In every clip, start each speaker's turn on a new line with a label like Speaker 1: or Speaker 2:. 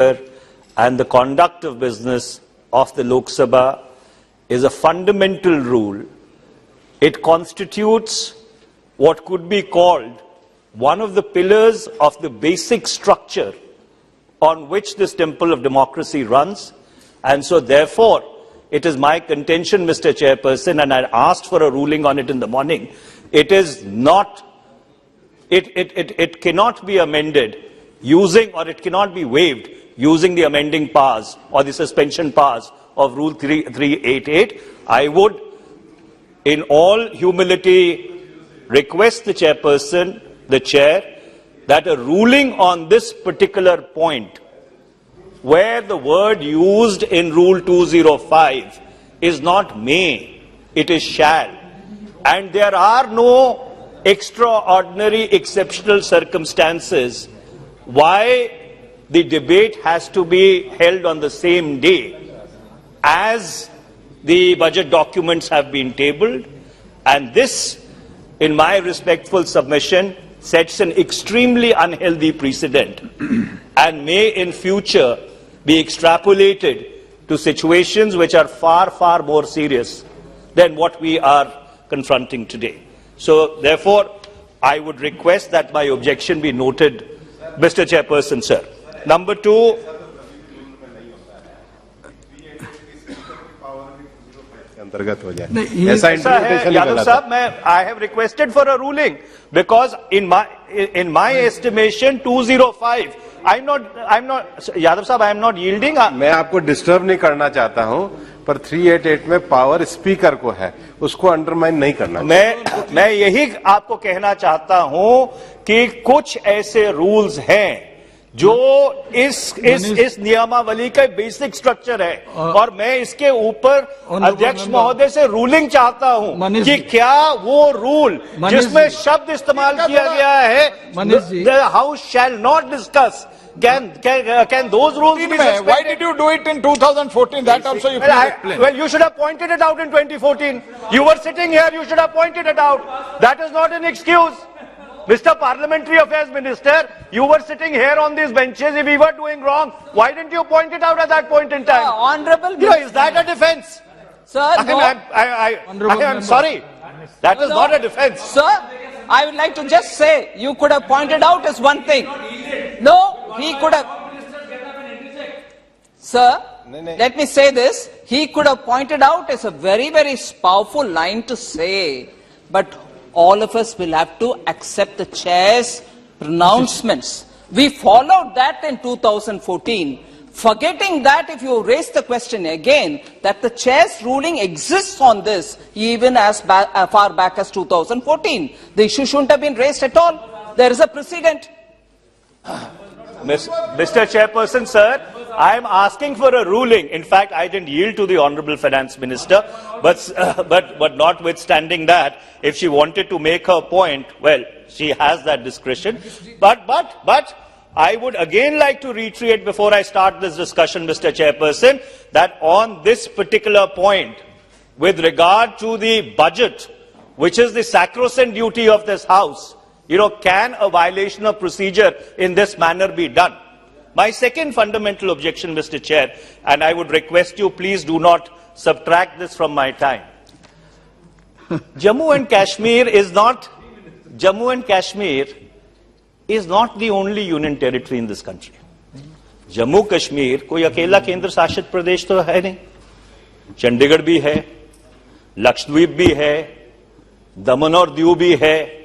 Speaker 1: and the conduct of business of the Lok Sabha is a fundamental rule. It constitutes what could be called one of the pillars of the basic structure on which this temple of democracy runs. And so therefore, it is my contention, Mr. Chairperson, and I asked for a ruling on it in the morning. It is not, it cannot be amended using, or it cannot be waived using the amending powers or the suspension powers of Rule 388. I would, in all humility, request the Chairperson, the Chair, that a ruling on this particular point, where the word used in Rule 205 is not may, it is shall, and there are no extraordinary exceptional circumstances why the debate has to be held on the same day as the budget documents have been tabled. And this, in my respectful submission, sets an extremely unhealthy precedent and may in future be extrapolated to situations which are far, far more serious than what we are confronting today. So, therefore, I would request that my objection be noted, Mr. Chairperson, sir. Number two, Yadav Sahab, I have requested for a ruling because in my estimation 205. I'm not Yadav Sahab, I am not yielding.
Speaker 2: मैं आपको disturb नहीं करना चाहता हूं, पर 388 में power speaker को है, उसको अंडरमाइन नहीं करना।
Speaker 1: मैं यही आपको कहना चाहता हूं कि कुछ ऐसे रूल्स हैं जो इस नियमावली का बेसिक स्ट्रक्चर है और मैं इसके ऊपर अध्यक्ष महोदय से रूलिंग चाहता हूं कि क्या वो रूल जिसमें शब्द इस्तेमाल किया गया है house shall not discuss can those rules be suspended?
Speaker 3: Why did you do it in 2014? That also you can explain.
Speaker 1: Well, you should have pointed it out in 2014. You were sitting here, you should have pointed it out. That is not an excuse. Mr. Parliamentary Affairs Minister, you were sitting here on these benches. If we were doing wrong, why didn't you point it out at that point in time?
Speaker 4: Honorable
Speaker 1: is that a defense?
Speaker 4: Sir,
Speaker 1: I'm sorry. That is not a defense.
Speaker 4: Sir, I would like to just say, you could have pointed out as one thing. No, he could have. Sir, let me say this. He could have pointed out as a very, very powerful line to say. But all of us will have to accept the chair's pronouncements. We followed that in 2014. Forgetting that, if you raise the question again, that the chair's ruling exists on this, even as far back as 2014. The issue shouldn't have been raised at all. There is a precedent.
Speaker 1: Mr. Chairperson, sir, I am asking for a ruling. In fact, I didn't yield to the Honorable Finance Minister, but notwithstanding that, if she wanted to make her point, well, she has that discretion. But I would again like to reiterate before I start this discussion, Mr. Chairperson, that on this particular point, with regard to the budget, which is the sacrosanct duty of this House, can a violation of procedure in this manner be done? My second fundamental objection, Mr. Chair, and I would request you, please do not subtract this from my time. Jammu and Kashmir is not the only union territory in this country. Jammu Kashmir कोई अकेला केंद्र शासित प्रदेश तो है नहीं. चंडीगढ़ भी है, लक्षद्वीप भी है, दमन और दीव भी है.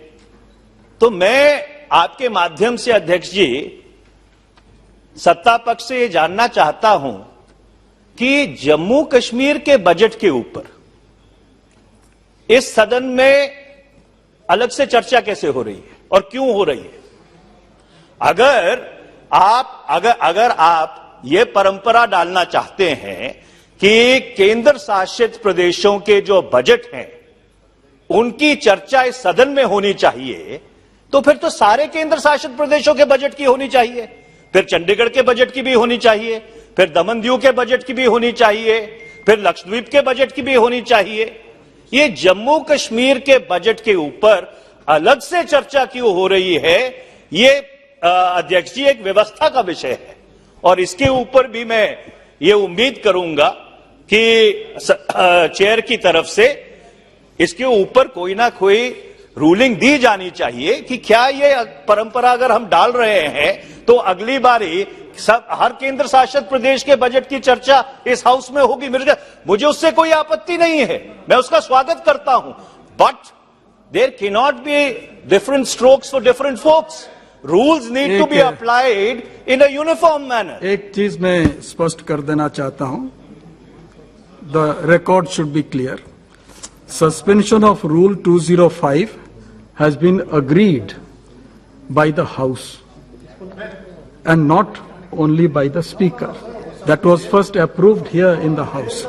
Speaker 1: तो मैं आपके माध्यम से अध्यक्ष जी सत्ता पक्ष से ये जानना चाहता हूं कि जम्मू कश्मीर के बजट के ऊपर इस सदन में अलग से चर्चा कैसे हो रही है और क्यों हो रही है? अगर आप ये परंपरा डालना चाहते हैं कि केंद्र शासित प्रदेशों के जो बजट हैं उनकी चर्चा इस सदन में होनी चाहिए, तो फिर तो सारे केंद्र शासित प्रदेशों के बजट की होनी चाहिए, फिर चंडीगढ़ के बजट की भी होनी चाहिए, फिर दमन दीव के बजट की भी होनी चाहिए, फिर लक्षद्वीप के बजट की भी होनी चाहिए. ये जम्मू कश्मीर के बजट के ऊपर अलग से चर्चा क्यों हो रही है? ये अध्यक्ष जी एक व्यवस्था का विषय है और इसके ऊपर भी मैं ये उम्मीद करूंगा कि चेयर की तरफ से इसके ऊपर कोई ना कोई रूलिंग दी जानी चाहिए कि क्या ये परंपरा अगर हम डाल रहे हैं तो अगली बारी सब हर केंद्र शासित प्रदेश के बजट की चर्चा इस हाउस में होगी। मुझे उससे कोई आपत्ति नहीं है, मैं उसका स्वागत करता हूं, but there can not be different strokes for different folks. Rules need to be applied in a uniform manner.
Speaker 5: एक चीज मैं स्पष्ट कर देना चाहता हूं, the record should be clear. Suspension of Rule 205 has been agreed by the House and not only by the Speaker. That was first approved here in the House.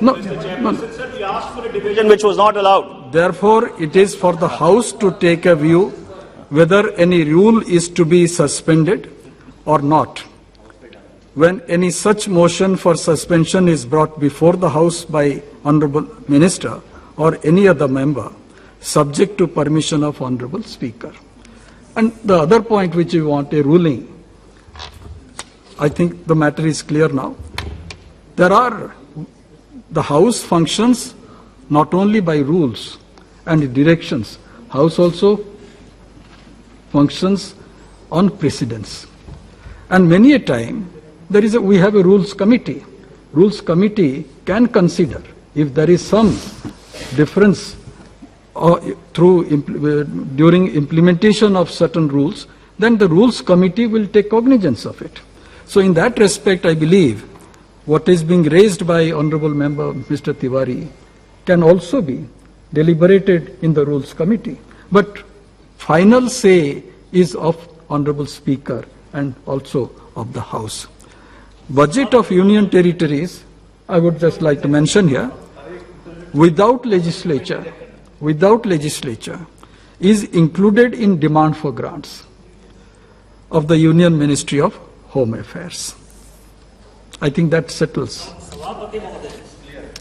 Speaker 5: No.
Speaker 1: We asked for a division which was not allowed.
Speaker 5: Therefore, it is for the House to take a view whether any rule is to be suspended or not. When any such motion for suspension is brought before the House by Honourable Minister or any other member, subject to permission of Honourable Speaker. And the other point which we want a ruling, I think the matter is clear now. The House functions not only by rules and directions, House also functions on precedents. And many a time, we have a rules committee. Rules committee can consider if there is some difference during implementation of certain rules, then the rules committee will take cognizance of it. So in that respect, I believe what is being raised by Honourable Member Mr. Tiwari can also be deliberated in the rules committee. But final say is of Honourable Speaker and also of the House. Budget of Union Territories, I would just like to mention here, without legislature, is included in demand for grants of the Union Ministry of Home Affairs. I think that settles.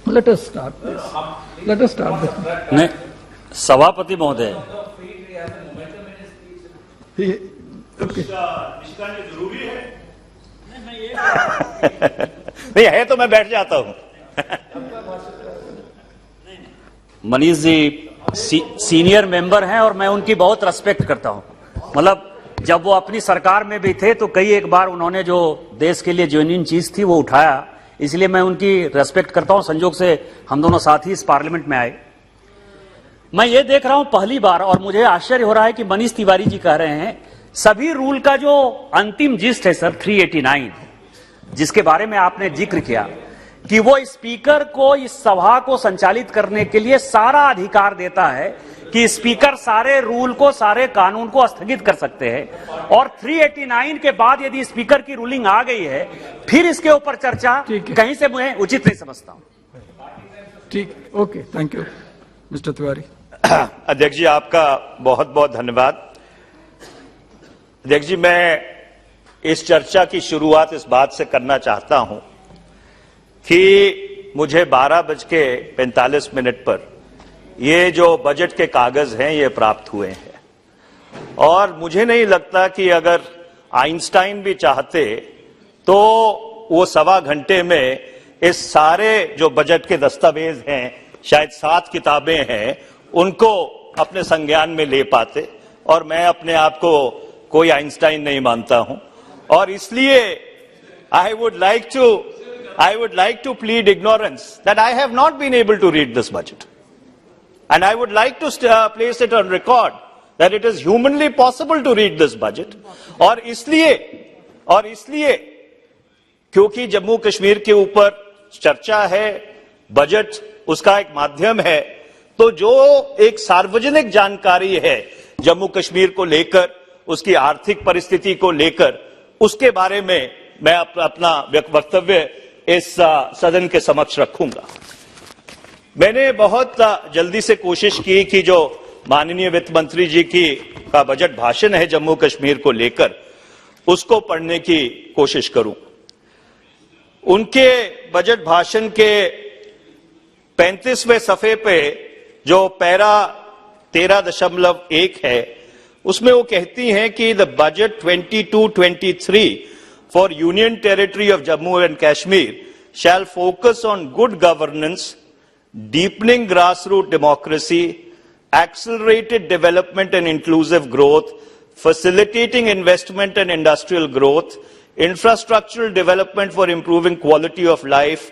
Speaker 5: Let us start this.
Speaker 6: नहीं, सभापति महोदय,
Speaker 1: नहीं है तो मैं बैठ जाता हूं।
Speaker 6: मनीष जी सीनियर मेंबर हैं और मैं उनकी बहुत रेस्पेक्ट करता हूं। मतलब जब वो अपनी सरकार में भी थे तो कई एक बार उन्होंने जो देश के लिए जेन्युइन चीज थी वो उठाया, इसलिए मैं उनकी रेस्पेक्ट करता हूं। संजोग से हम दोनों साथ ही इस पार्लियामेंट में आए। मैं ये देख रहा हूं पहली बार, और मुझे आश्चर्य हो रहा है कि मनीष तिवारी जी कह रहे हैं सभी रूल का जो अंतिम जिस्ट है सर 389, जिसके बारे में आपने जिक्र किया कि वो स्पीकर को इस सभा को संचालित करने के लिए सारा अधिकार देता है कि स्पीकर सारे रूल को, सारे कानून को स्थगित कर सकते हैं, और 389 के बाद यदि स्पीकर की रूलिंग आ गई है फिर इसके ऊपर चर्चा कहीं से मैं उचित नहीं समझता हूं।
Speaker 5: ठीक, okay, thank you mister Tiwari.
Speaker 1: अध्यक्ष जी आपका बहुत बहुत धन्यवाद। अध्यक्ष जी, मैं इस चर्चा की शुरुआत इस बात से करना चाहता हूं कि मुझे 12:45 पर ये जो बजट के कागज हैं ये प्राप्त हुए हैं, और मुझे नहीं लगता कि अगर आइंस्टाइन भी चाहते तो वो 1.25 घंटे में इस सारे जो बजट के दस्तावेज हैं, शायद 7 किताबें हैं, उनको अपने संज्ञान में ले पाते। और मैं अपने आप को कोई आइंस्टाइन नहीं मानता हूं, और इसलिए I would like to plead ignorance that I have not been able to read this budget, and I would like to place it on record that it is humanly possible to read this budget. और इसलिए क्योंकि जम्मू कश्मीर के ऊपर चर्चा है, budget उसका एक माध्यम है, तो जो एक सार्वजनिक जानकारी है जम्मू कश्मीर को लेकर, उसकी आर्थिक परिस्थिति को लेकर, उसके बारे में मैं अपना वक्तव्य इस सदन के समक्ष रखूंगा। मैंने बहुत जल्दी से कोशिश की कि जो माननीय वित्त मंत्री जी का बजट भाषण है जम्मू कश्मीर को लेकर, उसको पढ़ने की कोशिश करूं। उनके बजट भाषण के 35वें सफ़े पे जो पैरा 13.1 है, उसमें वो कहती हैं कि the budget 22-23 for Union Territory of Jammu and Kashmir shall focus on good governance, deepening grassroots democracy, accelerated development and inclusive growth, facilitating investment and industrial growth, infrastructural development for improving quality of life,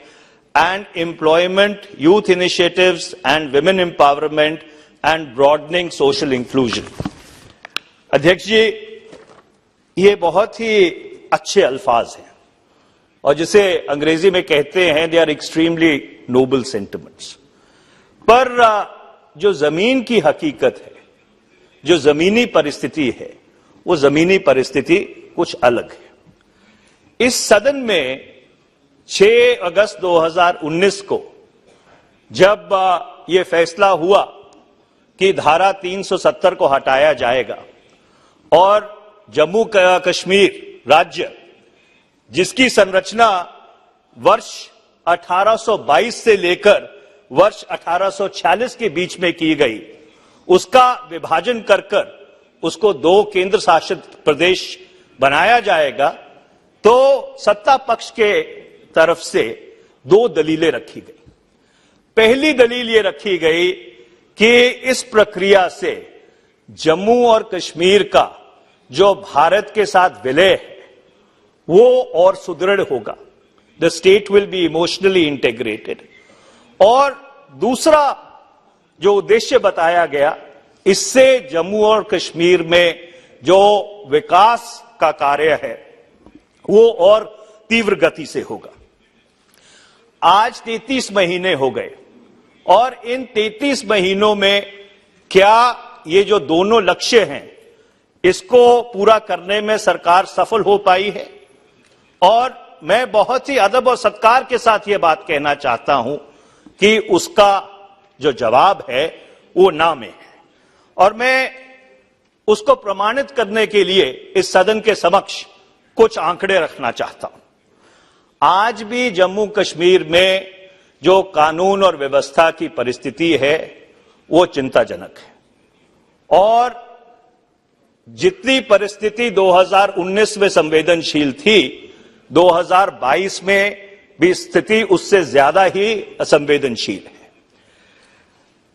Speaker 1: and employment, youth initiatives and women empowerment, and broadening social inclusion. अध्यक्ष जी, ये बहुत ही अच्छे अल्फाज हैं और जिसे अंग्रेजी में कहते हैं they are extremely noble sentiments, पर जो जमीन की हकीकत है, जो जमीनी परिस्थिति है, वो जमीनी परिस्थिति कुछ अलग है। इस सदन में 6 अगस्त 2019 को जब ये फैसला हुआ कि धारा 370 को हटाया जाएगा और जम्मू कश्मीर राज्य, जिसकी संरचना वर्ष 1822 से लेकर वर्ष 1846 के बीच में की गई, उसका विभाजन कर उसको 2 केंद्र शासित प्रदेश बनाया जाएगा, तो सत्ता पक्ष के तरफ से 2 दलीलें रखी गई। पहली दलील ये रखी गई कि इस प्रक्रिया से जम्मू और कश्मीर का जो भारत के साथ विलय है वो और सुदृढ़ होगा, the state will be emotionally integrated. और दूसरा जो उद्देश्य बताया गया, इससे जम्मू और कश्मीर में जो विकास का कार्य है वो और तीव्र गति से होगा। आज 33 महीने हो गए और इन 33 महीनों में क्या ये जो दोनों लक्ष्य हैं इसको पूरा करने में सरकार सफल हो पाई है? और मैं बहुत ही अदब और सत्कार के साथ ये बात कहना चाहता हूं कि उसका जो जवाब है वो ना में है, और मैं उसको प्रमाणित करने के लिए इस सदन के समक्ष कुछ आंकड़े रखना चाहता हूं। आज भी जम्मू कश्मीर में जो कानून और व्यवस्था की परिस्थिति है वो चिंताजनक है, और जितनी परिस्थिति 2019 में संवेदनशील थी, 2022 में भी स्थिति उससे ज्यादा ही असंवेदनशील है।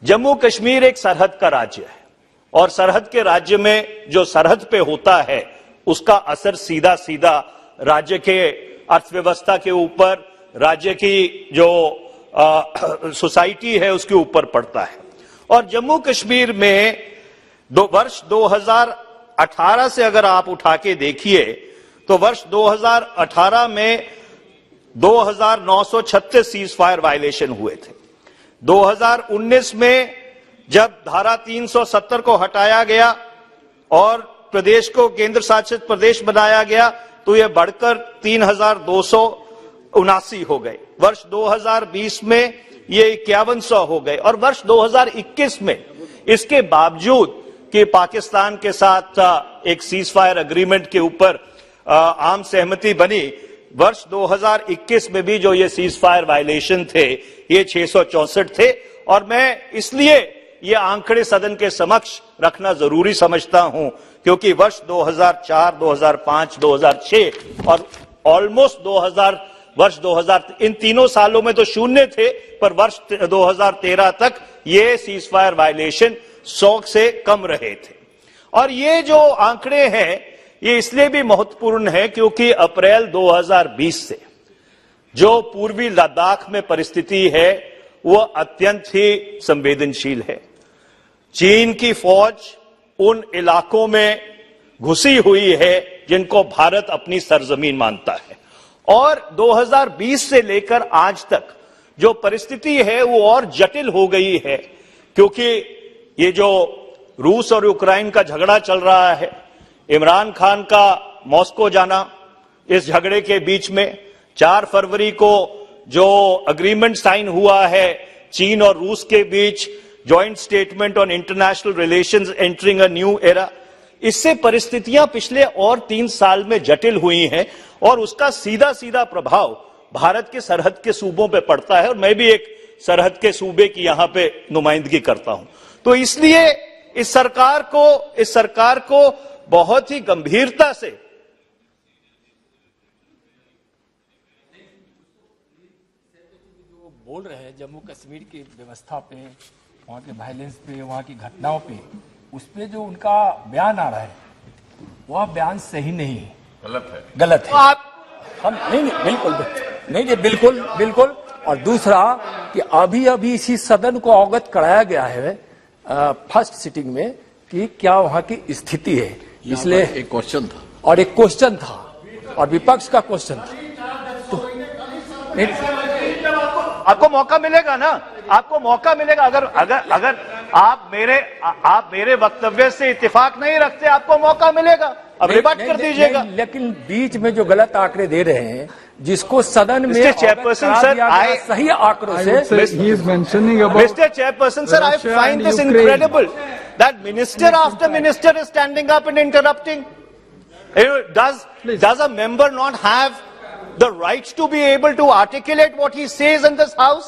Speaker 1: जम्मू कश्मीर एक सरहद का राज्य है और सरहद के राज्य में जो सरहद पे होता है उसका असर सीधा सीधा राज्य के अर्थव्यवस्था के ऊपर, राज्य की जो सोसाइटी है उसके ऊपर पड़ता है। और जम्मू कश्मीर में वर्ष 2018 से अगर आप उठा के देखिए तो वर्ष 2018 में 2936 सीज फायर वायलेशन हुए थे। 2019 में जब धारा 370 को हटाया गया और प्रदेश को केंद्र शासित प्रदेश बनाया गया तो यह बढ़कर 3279 हो गए। वर्ष 2020 में ये 5100 हो गए, और वर्ष 2021 में इसके बावजूद कि पाकिस्तान के साथ एक सीज फायर एग्रीमेंट के ऊपर आम सहमति बनी, वर्ष 2021 में भी जो ये सीज फायर वायलेशन थे ये 664 थे। और मैं इसलिए ये आंकड़े सदन के समक्ष रखना जरूरी समझता हूं क्योंकि वर्ष 2004, 2005, 2006 और ऑलमोस्ट 2000 इन तीनों सालों में तो शून्य थे, पर वर्ष 2013 तक ये सीज फायर वायलेशन 100 से कम रहे थे। और ये जो आंकड़े हैं ये इसलिए भी महत्वपूर्ण है क्योंकि अप्रैल 2020 से जो पूर्वी लद्दाख में परिस्थिति है वो अत्यंत ही संवेदनशील है। चीन की फौज उन इलाकों में घुसी हुई है जिनको भारत अपनी सरजमीन मानता है, और 2020 से लेकर आज तक जो परिस्थिति है वो और जटिल हो गई है क्योंकि ये जो रूस और यूक्रेन का झगड़ा चल रहा है, इमरान खान का मॉस्को जाना, इस झगड़े के बीच में 4 फरवरी को जो अग्रीमेंट साइन हुआ है चीन और रूस के बीच, joint statement on international relations entering a new era, इससे परिस्थितियां पिछले और 3 साल में जटिल हुई हैं और उसका सीधा सीधा प्रभाव भारत के सरहद के सूबों पे पड़ता है। और मैं भी एक सरहद के सूबे की यहां पे नुमाइंदगी करता हूं, तो इसलिए इस सरकार को बहुत ही गंभीरता से
Speaker 7: बोल रहे हैं जम्मू कश्मीर की व्यवस्था पे, वहाँ के वायलेंस पे, वहाँ की घटनाओं पे, उस पे जो उनका बयान आ रहा है वह बयान सही नहीं है, गलत है। हम नहीं बिल्कुल नहीं, बिल्कुल बिल्कुल। और दूसरा कि अभी इसी सदन को अवगत कराया गया है फर्स्ट सिटिंग में कि क्या वहाँ की स्थिति है, इसलिए
Speaker 3: एक क्वेश्चन था
Speaker 7: और एक क्वेश्चन था और विपक्ष का क्वेश्चन था। तो
Speaker 1: आपको मौका मिलेगा ना, आपको मौका मिलेगा। अगर आप मेरे वक्तव्य से इत्तेफाक नहीं रखते, आपको मौका मिलेगा, अब रिबट कर दीजिएगा।
Speaker 7: लेकिन बीच में जो गलत आंकड़े दे रहे हैं, जिसको सदन में
Speaker 1: चेयरपर्सन सर,
Speaker 7: सही आंकड़ों से
Speaker 5: he is mentioning about
Speaker 1: Mr. Chairperson, sir, I
Speaker 5: Russia
Speaker 1: find
Speaker 5: and
Speaker 1: this
Speaker 5: Ukraine.
Speaker 1: incredible that minister after minister is standing up and interrupting. Does a member not have the right to be able to articulate what he says in this house?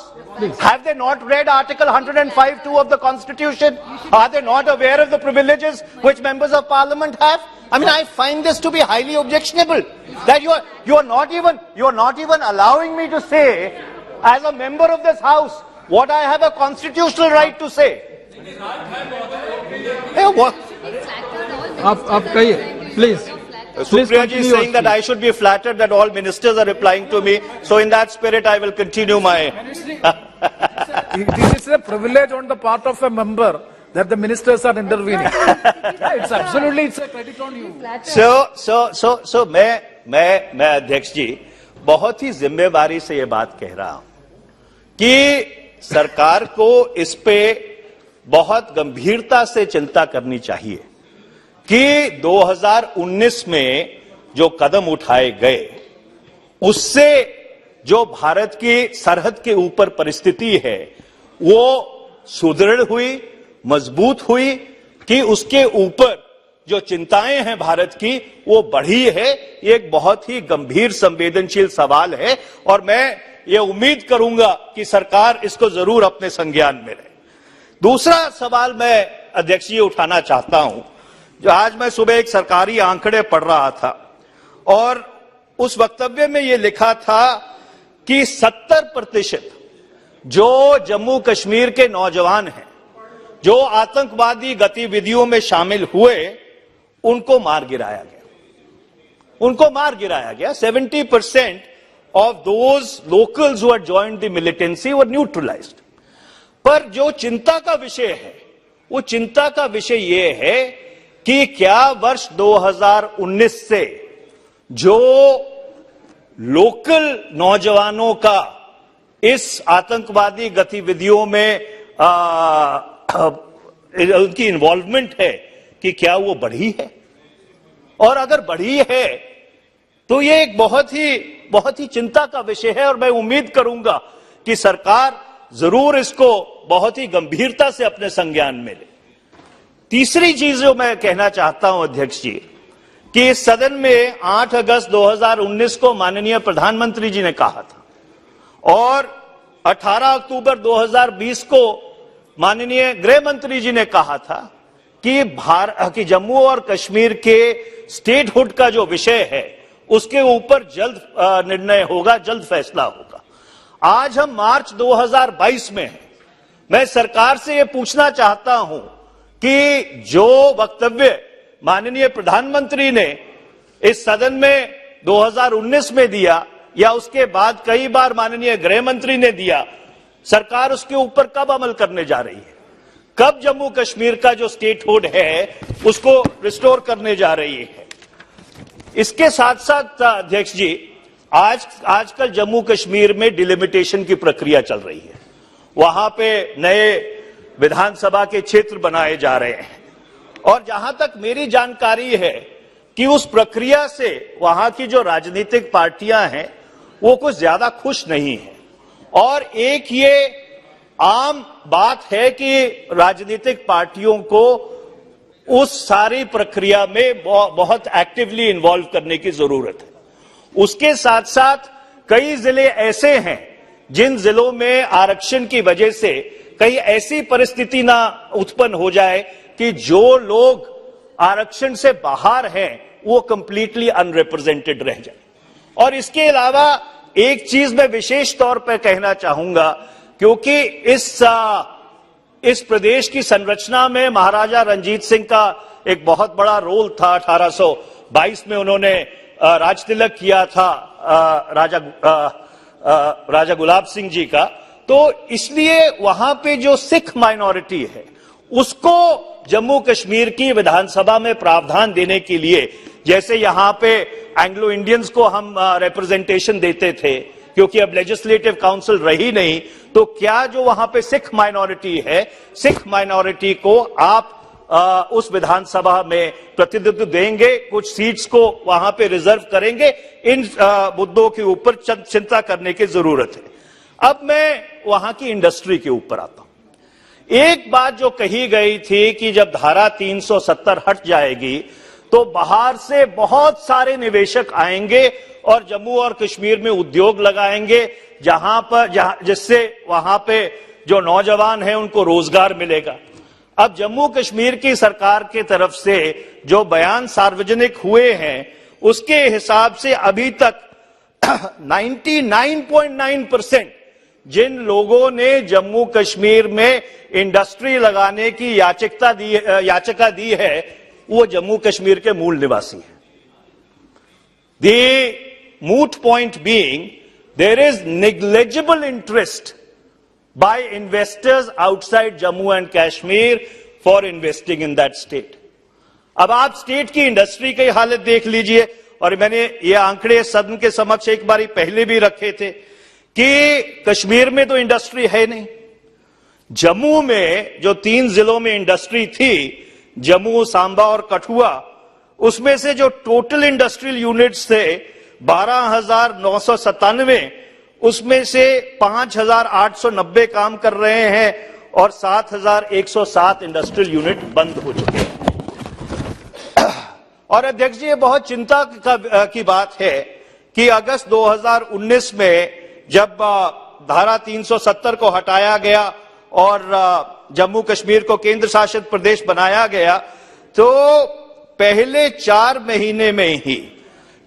Speaker 1: Have they not read Article 105(2) of the Constitution? Are they not aware of the privileges which members of Parliament have? I mean, I find this to be highly objectionable. That you are not even allowing me to say, as a member of this house, what I have a constitutional right to say. Hey, what?
Speaker 5: आप कहिए, please.
Speaker 1: Supriya ji is saying that I should be flattered that all ministers are replying to me. So in that spirit, I will continue my...
Speaker 8: This is a privilege on the part of a member that the ministers are intervening. It's a credit on you.
Speaker 1: So मैं अध्यक्ष जी बहुत ही जिम्मेवारी से ये बात कह रहा हूं कि सरकार को इस पे बहुत गंभीरता से चिंता करनी चाहिए कि 2019 में जो कदम उठाए गए उससे जो भारत की सरहद के ऊपर परिस्थिति है वो सुदृढ़ हुई, मजबूत हुई कि उसके ऊपर जो चिंताएं हैं भारत की वो बढ़ी है। ये एक बहुत ही गंभीर संवेदनशील सवाल है और मैं ये उम्मीद करूंगा कि सरकार इसको जरूर अपने संज्ञान में ले। दूसरा सवाल मैं अध्यक्ष जी उठाना चाहता हूं, जो आज मैं सुबह एक सरकारी आंकड़े पढ़ रहा था और उस वक्तव्य में ये लिखा था कि 70% जो जम्मू कश्मीर के नौजवान हैं जो आतंकवादी गतिविधियों में शामिल हुए उनको मार गिराया गया। 70% of those locals who had joined the militancy were neutralized. पर जो चिंता का विषय है वो चिंता का विषय ये है कि क्या वर्ष 2019 से जो लोकल नौजवानों का इस आतंकवादी गतिविधियों में उनकी इन्वॉल्वमेंट है कि क्या वो बढ़ी है, और अगर बढ़ी है तो ये एक बहुत ही चिंता का विषय है और मैं उम्मीद करूंगा कि सरकार जरूर इसको बहुत ही गंभीरता से अपने संज्ञान में ले। तीसरी चीज जो मैं कहना चाहता हूं अध्यक्ष जी कि इस सदन में 8 अगस्त 2019 को माननीय प्रधानमंत्री जी ने कहा था और 18 अक्टूबर 2020 को माननीय गृह मंत्री जी ने कहा था कि जम्मू और कश्मीर के स्टेटहुड का जो विषय है उसके ऊपर जल्द निर्णय होगा, जल्द फैसला होगा। आज हम मार्च 2022 में हैं। मैं सरकार से यह पूछना चाहता हूं कि जो वक्तव्य माननीय प्रधानमंत्री ने इस सदन में 2019 में दिया या उसके बाद कई बार माननीय गृह मंत्री ने दिया, सरकार उसके ऊपर कब अमल करने जा रही है, कब जम्मू कश्मीर का जो स्टेटहुड है उसको रिस्टोर करने जा रही है। इसके साथ साथ अध्यक्ष जी आजकल जम्मू कश्मीर में डिलिमिटेशन की प्रक्रिया चल रही है। वहां पे नए विधानसभा के क्षेत्र बनाए जा रहे हैं और जहां तक मेरी जानकारी है कि उस प्रक्रिया से वहां की जो राजनीतिक पार्टियां हैं वो कुछ ज्यादा खुश नहीं है और एक ये आम बात है कि राजनीतिक पार्टियों को उस सारी प्रक्रिया में बहुत एक्टिवली इन्वॉल्व करने की जरूरत है। उसके साथ साथ कई जिले ऐसे हैं जिन जिलों में आरक्षण की वजह से कहीं ऐसी परिस्थिति ना उत्पन्न हो जाए कि जो लोग आरक्षण से बाहर हैं वो कंप्लीटली अनरिप्रेजेंटेड रह जाए। और इसके अलावा एक चीज मैं विशेष तौर पर कहना चाहूंगा, क्योंकि इस प्रदेश की संरचना में महाराजा रंजीत सिंह का एक बहुत बड़ा रोल था। 1822 में उन्होंने राज तिलक किया था राजा गुलाब सिंह जी का। तो इसलिए वहां पे जो सिख माइनॉरिटी है उसको जम्मू कश्मीर की विधानसभा में प्रावधान देने के लिए, जैसे यहां पे एंग्लो इंडियंस को हम रिप्रेजेंटेशन देते थे, क्योंकि अब लेजिस्लेटिव काउंसिल रही नहीं, तो क्या जो वहां पे सिख माइनॉरिटी है, सिख माइनॉरिटी को आप उस विधानसभा में प्रतिनिधित्व देंगे, कुछ सीट्स को वहां पे रिजर्व करेंगे। इन मुद्दों के ऊपर चिंता करने की जरूरत है। अब मैं वहां की इंडस्ट्री के ऊपर आता हूं। एक बात जो कही गई थी कि जब धारा 370 हट जाएगी तो बाहर से बहुत सारे निवेशक आएंगे और जम्मू और कश्मीर में उद्योग लगाएंगे, जिससे वहां पे जो नौजवान हैं उनको रोजगार मिलेगा। अब जम्मू कश्मीर की सरकार की तरफ से जो बयान सार्वजनिक हुए हैं उसके हिसाब से अभी तक 99.9% जिन लोगों ने जम्मू कश्मीर में इंडस्ट्री लगाने की याचिका दी है वो जम्मू कश्मीर के मूल निवासी हैं। The moot point being there is negligible interest by investors outside Jammu and Kashmir for investing in that state. अब आप स्टेट की इंडस्ट्री की हालत देख लीजिए, और मैंने ये आंकड़े सदन के समक्ष एक बारी पहले भी रखे थे कि कश्मीर में तो इंडस्ट्री है नहीं। जम्मू में जो 3 जिलों में इंडस्ट्री थी, जम्मू, सांबा और कठुआ, उसमें से जो टोटल इंडस्ट्रियल यूनिट्स थे 12,997, उसमें से 5,890 काम कर रहे हैं और 7,107 इंडस्ट्रियल यूनिट बंद हो चुके हैं। और अध्यक्ष जी, ये बहुत चिंता की बात है कि अगस्त 2019 में जब धारा 370 को हटाया गया और जम्मू कश्मीर को केंद्र शासित प्रदेश बनाया गया, तो पहले 4 महीने में ही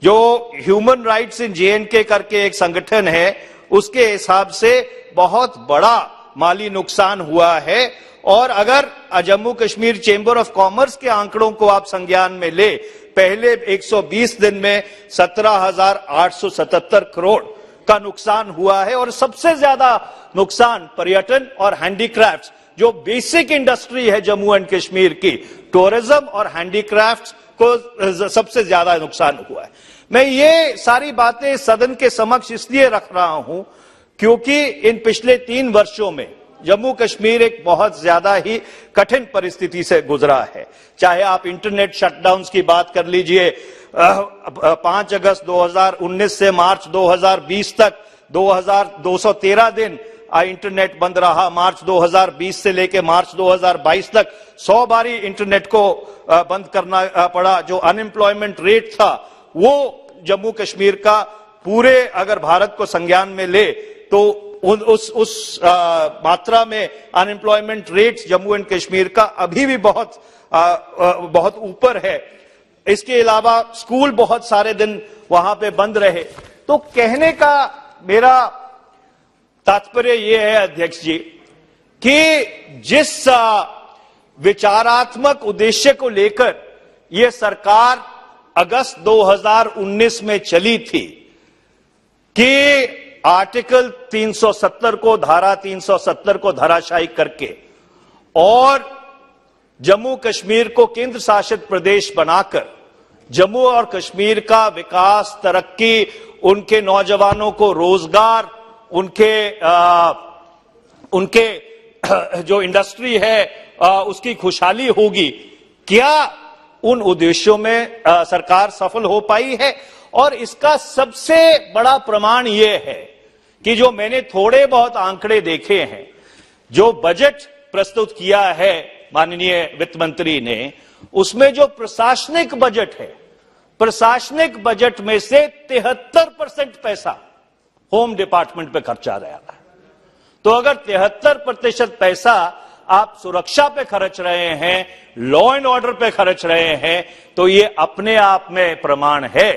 Speaker 1: जो ह्यूमन राइट्स इन जे&के करके एक संगठन है, उसके हिसाब से बहुत बड़ा माली नुकसान हुआ है। और अगर Jammu Kashmir chamber of commerce के आंकड़ों को आप संज्ञान में ले, पहले 120 दिन में 17,877 करोड़ का नुकसान हुआ है। और सबसे ज्यादा नुकसान पर्यटन और हैंडीक्राफ्ट्स, जो बेसिक इंडस्ट्री है जम्मू एंड कश्मीर की, टूरिज्म और हैंडीक्राफ्ट्स को सबसे ज्यादा नुकसान हुआ है। मैं ये सारी बातें सदन के समक्ष इसलिए रख रहा हूं क्योंकि इन पिछले 3 वर्षों में जम्मू कश्मीर एक बहुत ज्यादा ही कठिन परिस्थिति से गुजरा है। चाहे आप इंटरनेट शटडाउन्स की बात कर लीजिए, 5 अगस्त 2019 से मार्च 2020 तक 2,213 दिन इंटरनेट बंद रहा। मार्च 2020 से लेकर मार्च 2022 तक 100 बारी इंटरनेट को बंद करना पड़ा। जो अनएम्प्लॉयमेंट रेट था वो जम्मू कश्मीर का पूरे अगर भारत को संज्ञान में ले तो उस मात्रा में unemployment rate Jammu and Kashmir का अभी भी बहुत ऊपर है। इसके अलावा स्कूल बहुत सारे दिन वहां पे बंद रहे। तो कहने का मेरा तात्पर्य यह है अध्यक्ष जी कि जिस विचारात्मक उद्देश्य को लेकर यह सरकार अगस्त 2019 में चली थी कि आर्टिकल 370 को, धारा 370 को धराशायी करके और जम्मू कश्मीर को केंद्र शासित प्रदेश बनाकर जम्मू और कश्मीर का विकास, तरक्की, उनके नौजवानों को रोजगार, उनके जो इंडस्ट्री है उसकी खुशहाली होगी, क्या उन उद्देश्यों में सरकार सफल हो पाई है? और इसका सबसे बड़ा प्रमाण यह है कि जो मैंने थोड़े बहुत आंकड़े देखे हैं, जो बजट प्रस्तुत किया है माननीय वित्त मंत्री ने, उसमें जो प्रशासनिक बजट है, प्रशासनिक बजट में से 73% पैसा होम डिपार्टमेंट पे खर्चा रहा है। तो अगर 73% पैसा आप सुरक्षा पे खर्च रहे हैं, लॉ एंड ऑर्डर पे खर्च रहे हैं, तो ये अपने आप में प्रमाण है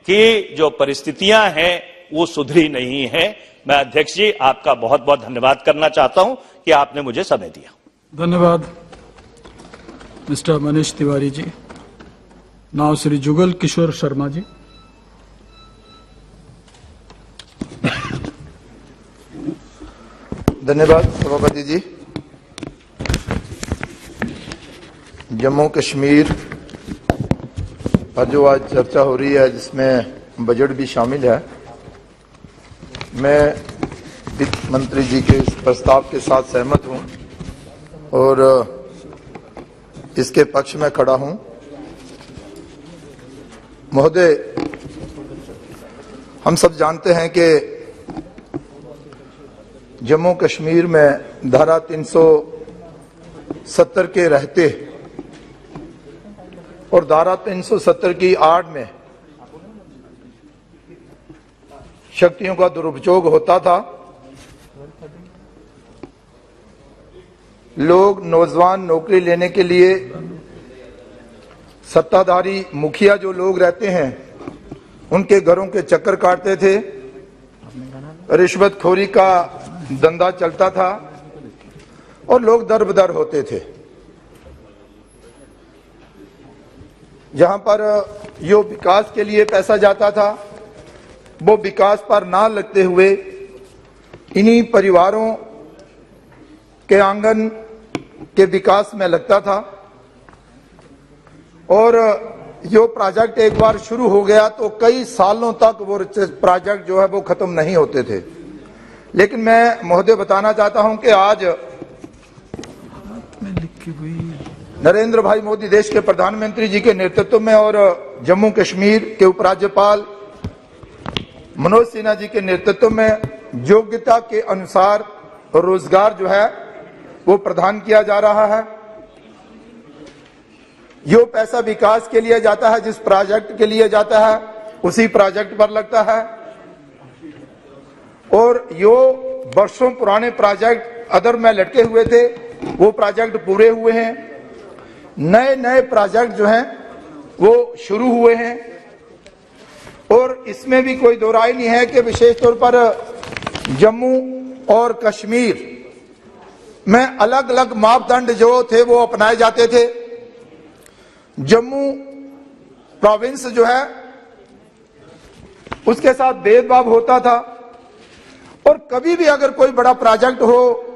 Speaker 1: कि जो परिस्थितियां हैं वो सुधरी नहीं है। मैं अध्यक्ष जी आपका बहुत बहुत धन्यवाद करना चाहता हूं कि आपने मुझे समय दिया।
Speaker 5: धन्यवाद मिस्टर मनीष तिवारी जी। नाउ श्री जुगल किशोर शर्मा जी।
Speaker 9: धन्यवाद सभापति जी। जम्मू कश्मीर पर जो आज चर्चा हो रही है जिसमें बजट भी शामिल है, मैं वित्त मंत्री जी के इस प्रस्ताव के साथ सहमत हूं और इसके पक्ष में खड़ा हूं। महोदय, हम सब जानते हैं कि जम्मू कश्मीर में धारा 370 के रहते और धारा 370 की आड़ में शक्तियों का दुरुपयोग होता था। लोग, नौजवान नौकरी लेने के लिए सत्ताधारी मुखिया जो लोग रहते हैं उनके घरों के चक्कर काटते थे, रिश्वतखोरी का धंधा चलता था और लोग दर-बदर होते थे। जहां पर जो विकास के लिए पैसा जाता था वो विकास पर ना लगते हुए इन्हीं परिवारों के आंगन के विकास में लगता था और जो प्रोजेक्ट एक बार शुरू हो गया तो कई सालों तक वो प्रोजेक्ट जो है वो खत्म नहीं होते थे। लेकिन मैं महोदय बताना चाहता हूं कि आज नरेंद्र भाई मोदी देश के प्रधानमंत्री जी के नेतृत्व में और जम्मू कश्मीर के उपराज्यपाल मनोज सिन्हा जी के नेतृत्व में योग्यता के अनुसार रोजगार जो है वो प्रदान किया जा रहा है। जो पैसा विकास के लिए जाता है, जिस प्रोजेक्ट के लिए जाता है उसी प्रोजेक्ट पर लगता है और जो वर्षों पुराने प्रोजेक्ट अदर में लटके हुए थे वो प्रोजेक्ट पूरे हुए हैं। नए नए प्रोजेक्ट जो हैं वो शुरू हुए हैं और इसमें भी कोई दो राय नहीं है कि विशेष तौर पर जम्मू और कश्मीर में अलग अलग मापदंड जो थे वो अपनाए जाते थे। जम्मू प्रोविंस जो है उसके साथ भेदभाव होता था और कभी भी अगर कोई बड़ा प्रोजेक्ट हो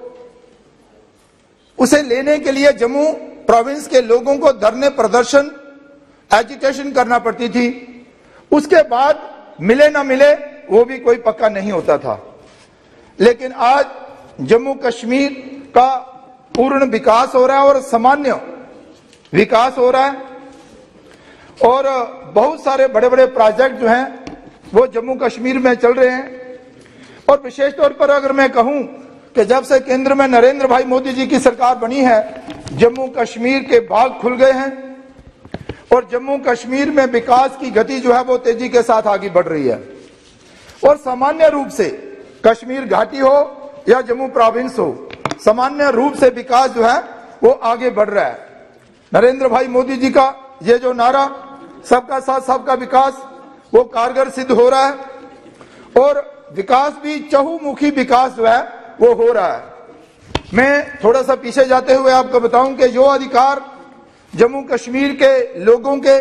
Speaker 9: उसे लेने के लिए जम्मू प्रोविंस के लोगों को धरने, प्रदर्शन, एजिटेशन करना पड़ती थी। उसके बाद मिले ना मिले वो भी कोई पक्का नहीं होता था। लेकिन आज जम्मू कश्मीर का पूर्ण विकास हो रहा है और सामान्य विकास हो रहा है और बहुत सारे बड़े बड़े प्रोजेक्ट जो हैं वो जम्मू कश्मीर में चल रहे हैं। और विशेष तौर पर अगर मैं कहूं कि जब से केंद्र में नरेंद्र भाई मोदी जी की सरकार बनी है, जम्मू कश्मीर के भाग खुल गए हैं और जम्मू कश्मीर में विकास की गति जो है वो तेजी के साथ आगे बढ़ रही है। और सामान्य रूप से कश्मीर घाटी हो या जम्मू प्रोविंस हो, सामान्य रूप से विकास जो है वो आगे बढ़ रहा है। नरेंद्र भाई मोदी जी का ये जो नारा सबका साथ सबका विकास वो कारगर सिद्ध हो रहा है और विकास भी चहुमुखी विकास जो है वो हो रहा है। मैं थोड़ा सा पीछे जाते हुए आपको बताऊं कि जो अधिकार जम्मू कश्मीर के लोगों के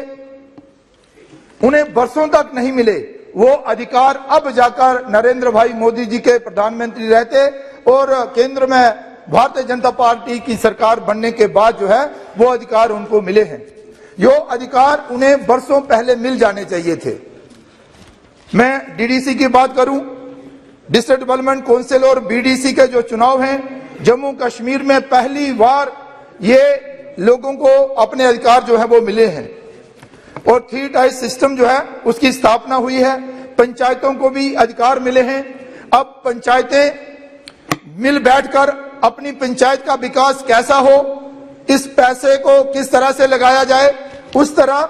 Speaker 9: उन्हें वर्षों तक नहीं मिले, वो अधिकार अब जाकर नरेंद्र भाई मोदी जी के प्रधानमंत्री रहते और केंद्र में भारतीय जनता पार्टी की सरकार बनने के बाद जो है वो अधिकार उनको मिले हैं। जो अधिकार उन्हें वर्षों पहले मिल जाने चाहिए थे। मैं डीडीसी की बात करूं, डिस्ट्रिक्ट डेवलपमेंट काउंसिल और बीडीसी के जो चुनाव हैं, जम्मू कश्मीर में पहली बार ये लोगों को अपने अधिकार जो है वो मिले हैं और 3 टायर सिस्टम जो है उसकी स्थापना हुई है। पंचायतों को भी अधिकार मिले हैं। अब पंचायतें मिल बैठकर अपनी पंचायत का विकास कैसा हो, इस पैसे को किस तरह से लगाया जाए, उस तरह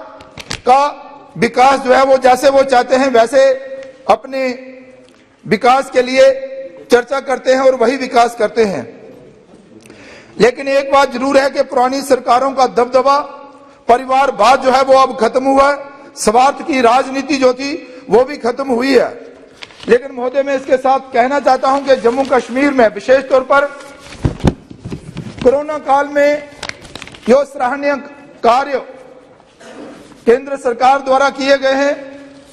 Speaker 9: का विकास जो है वो जैसे वो चाहते हैं वैसे अपने विकास के लिए चर्चा करते हैं और वही विकास करते हैं। लेकिन एक बात जरूर है कि पुरानी सरकारों का दबदबा, परिवारवाद जो है वो अब खत्म हुआ है। स्वार्थ की राजनीति जो थी वो भी खत्म हुई है। लेकिन महोदय मैं इसके साथ कहना चाहता हूं कि जम्मू कश्मीर में विशेष तौर पर कोरोना काल में जो सराहनीय कार्य केंद्र सरकार द्वारा किए गए हैं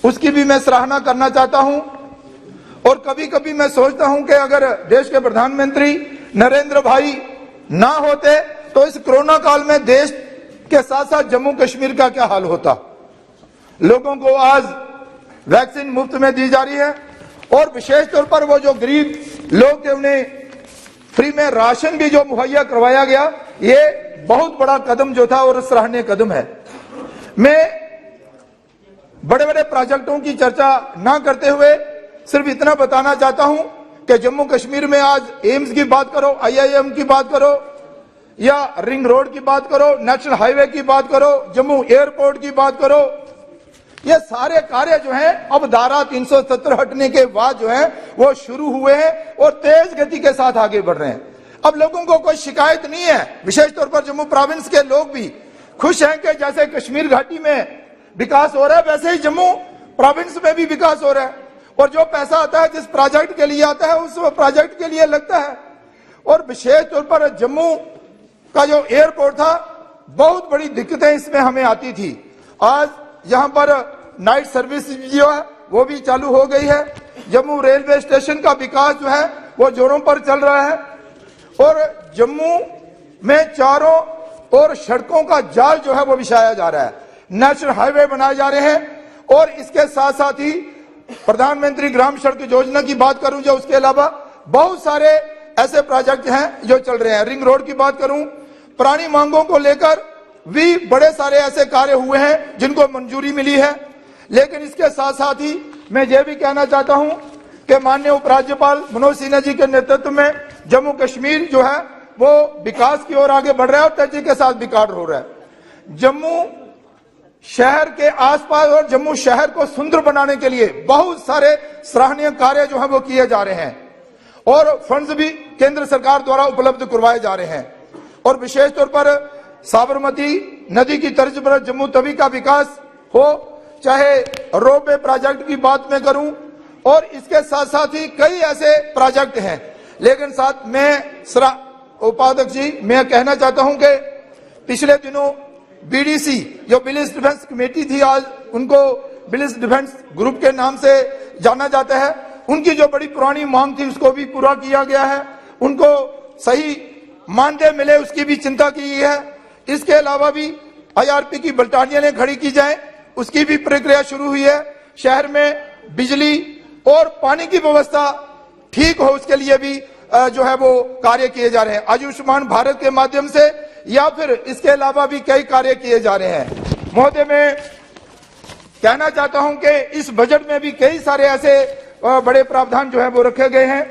Speaker 9: उसकी भी मैं सराहना करना चाहता हूं। और कभी कभी मैं सोचता हूं कि अगर देश के प्रधानमंत्री नरेंद्र भाई ना होते तो इस कोरोना काल में देश के साथ साथ जम्मू कश्मीर का क्या हाल होता। लोगों को आज वैक्सीन मुफ्त में दी जा रही है और विशेष तौर पर वो जो गरीब लोग थे उन्हें फ्री में राशन भी जो मुहैया करवाया गया, ये बहुत बड़ा कदम जो था और सराहनीय कदम है। मैं बड़े बड़े प्रोजेक्टों की चर्चा ना करते हुए सिर्फ इतना बताना चाहता हूं कि जम्मू कश्मीर में आज एम्स की बात करो, IIM की बात करो या रिंग रोड की बात करो, नेशनल हाईवे की बात करो, जम्मू एयरपोर्ट की बात करो, ये सारे कार्य जो हैं अब धारा 370 हटने के बाद जो है वो शुरू हुए हैं और तेज गति के साथ आगे बढ़ रहे हैं। अब लोगों को कोई शिकायत नहीं है। विशेष तौर पर जम्मू प्रोविंस के लोग भी खुश हैं कि जैसे कश्मीर घाटी में विकास हो रहा है वैसे ही जम्मू प्रोविंस में भी विकास हो रहा है और जो पैसा आता है जिस प्रोजेक्ट के लिए आता है उस प्रोजेक्ट के लिए लगता है। और विशेष तौर पर जम्मू का जो एयरपोर्ट था, बहुत बड़ी दिक्कतें इसमें हमें आती थी। आज यहाँ पर नाइट सर्विस जो है वो भी चालू हो गई है। जम्मू रेलवे स्टेशन का विकास जो है वो जोरों पर चल रहा है और जम्मू में चारों ओर सड़कों का जाल जो है वो बिछाया जा रहा है, नेशनल हाईवे बनाए जा रहे हैं। और इसके साथ साथ ही प्रधानमंत्री ग्राम सड़क योजना की बात करूं जो उसके अलावा बहुत सारे ऐसे प्रोजेक्ट हैं जो चल रहे हैं। रिंग रोड की बात करूं, पुरानी मांगों को लेकर भी बड़े सारे ऐसे कार्य हुए हैं जिनको मंजूरी मिली है। लेकिन इसके साथ साथ ही मैं ये भी कहना चाहता हूं कि माननीय उपराज्यपाल मनोज सिन्हा जी के नेतृत्व में जम्मू कश्मीर जो है वो विकास की ओर आगे बढ़ रहा है और तेजी के साथ विकास हो रहा है। जम्मू शहर के आसपास और जम्मू शहर को सुंदर बनाने के लिए बहुत सारे सराहनीय कार्य जो है वो किए जा रहे हैं और फंड्स भी केंद्र सरकार द्वारा उपलब्ध करवाए जा रहे हैं। और विशेष तौर पर साबरमती नदी की तर्ज पर जम्मू तवी का विकास हो, चाहे रोपवे प्रोजेक्ट की बात में करूं और इसके साथ साथ ही कई ऐसे प्रोजेक्ट हैं। लेकिन साथ में उपाध्यक्ष जी मैं कहना चाहता हूं कि पिछले दिनों BDC जो विलेज डिफेंस कमेटी थी, आज उनको विलेज डिफेंस ग्रुप के नाम से जाना जाता है, उनकी जो बड़ी पुरानी मांग थी उसको भी पूरा किया गया है। उनको सही मानदेय मिले उसकी भी चिंता की है। इसके अलावा भी IRP की बटालियनें खड़ी की जाए उसकी भी प्रक्रिया शुरू हुई है। शहर में बिजली और पानी की व्यवस्था ठीक हो उसके लिए भी जो है वो कार्य किए जा रहे हैं। आयुष्मान भारत के माध्यम से या फिर इसके अलावा भी कई कार्य किए जा रहे हैं। महोदय मैं कहना चाहता हूं कि इस बजट में भी कई सारे ऐसे बड़े प्रावधान जो है वो रखे गए हैं,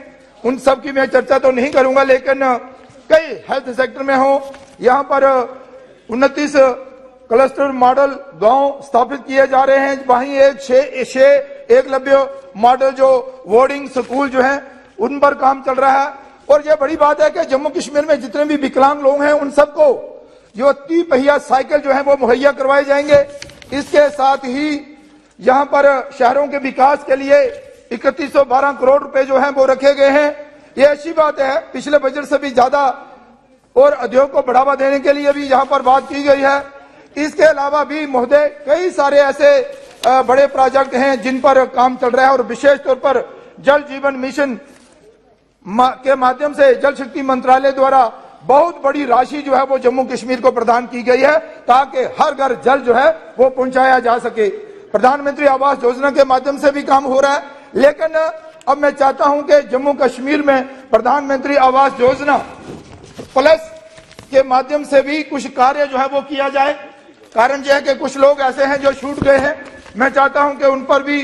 Speaker 9: उन सब की मैं चर्चा तो नहीं करूंगा, लेकिन कई हेल्थ सेक्टर में हो, यहाँ पर 29 क्लस्टर मॉडल गांव स्थापित किए जा रहे हैं। वहीं एक एकलव्य मॉडल जो बोर्डिंग स्कूल जो है उन पर काम चल रहा है। और यह बड़ी बात है कि जम्मू कश्मीर में जितने भी विकलांग लोग हैं उन सबको जो 3 पहिया साइकिल जो है वो मुहैया करवाए जाएंगे। इसके साथ ही यहाँ पर शहरों के विकास के लिए 3112 करोड़ रुपए जो है वो रखे गए हैं। ये अच्छी बात है, पिछले बजट से भी ज्यादा और उद्योग को बढ़ावा देने के लिए भी यहाँ पर बात की गई है। इसके अलावा भी महोदय कई सारे ऐसे बड़े प्रोजेक्ट हैं जिन पर काम चल रहा है और विशेष तौर पर जल जीवन मिशन के माध्यम से जल शक्ति मंत्रालय द्वारा बहुत बड़ी राशि जो है वो जम्मू कश्मीर को प्रदान की गई है ताकि हर घर जल जो है वो पहुंचाया जा सके। प्रधानमंत्री आवास योजना के माध्यम से भी काम हो रहा है। लेकिन अब मैं चाहता हूं कि जम्मू कश्मीर में प्रधानमंत्री आवास योजना प्लस के माध्यम से भी कुछ कार्य जो है वो किया जाए। कारण यह है कि कुछ लोग ऐसे हैं जो छूट गए हैं, मैं चाहता हूं कि उन पर भी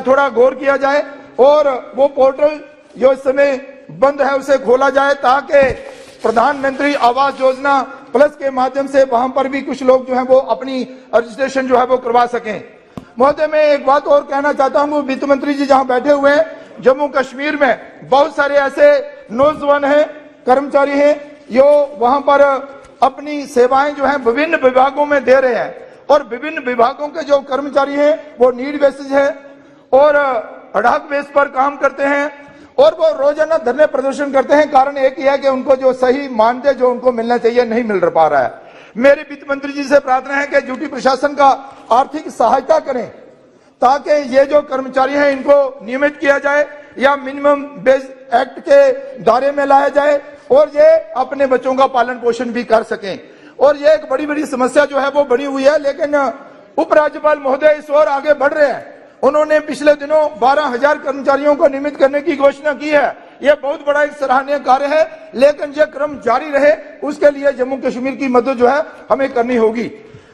Speaker 9: थोड़ा गौर किया जाए और वो पोर्टल जो इस समय बंद है उसे खोला जाए ताकि प्रधानमंत्री आवास योजना प्लस के माध्यम से वहां पर भी कुछ लोग जो है वो अपनी रजिस्ट्रेशन जो है वो करवा सकें। महोदय मैं एक बात और कहना चाहता हूं, वित्त मंत्री जी जहां बैठे हुए हैं, जम्मू कश्मीर में बहुत सारे ऐसे नौजवान हैं, कर्मचारी हैं जो वहां पर अपनी सेवाएं जो है विभिन्न विभागों में दे रहे हैं और विभिन्न विभागों के जो कर्मचारी हैं वो नीड बेसिस है और अड़ाक बेस पर काम करते हैं और वो रोजाना धरने प्रदर्शन करते हैं। कारण एक ही है कि उनको जो सही मानदेय जो उनको मिलना चाहिए नहीं मिल पा रहा है। मेरी वित्त मंत्री जी से प्रार्थना है कि ड्यूटी प्रशासन का आर्थिक सहायता करें ताकि ये जो कर्मचारी हैं इनको नियमित किया जाए या मिनिमम वेज एक्ट के दायरे में लाया जाए और ये अपने बच्चों का पालन पोषण भी कर सकें। और ये एक बड़ी समस्या जो है वो बनी हुई है, लेकिन उपराज्यपाल महोदय इस ओर आगे बढ़ रहे हैं। उन्होंने पिछले दिनों 12,000 कर्मचारियों को नियमित करने की घोषणा की है। यह बहुत बड़ा एक सराहनीय कार्य है, लेकिन यह क्रम जारी रहे उसके लिए जम्मू कश्मीर की मदद जो है हमें करनी होगी।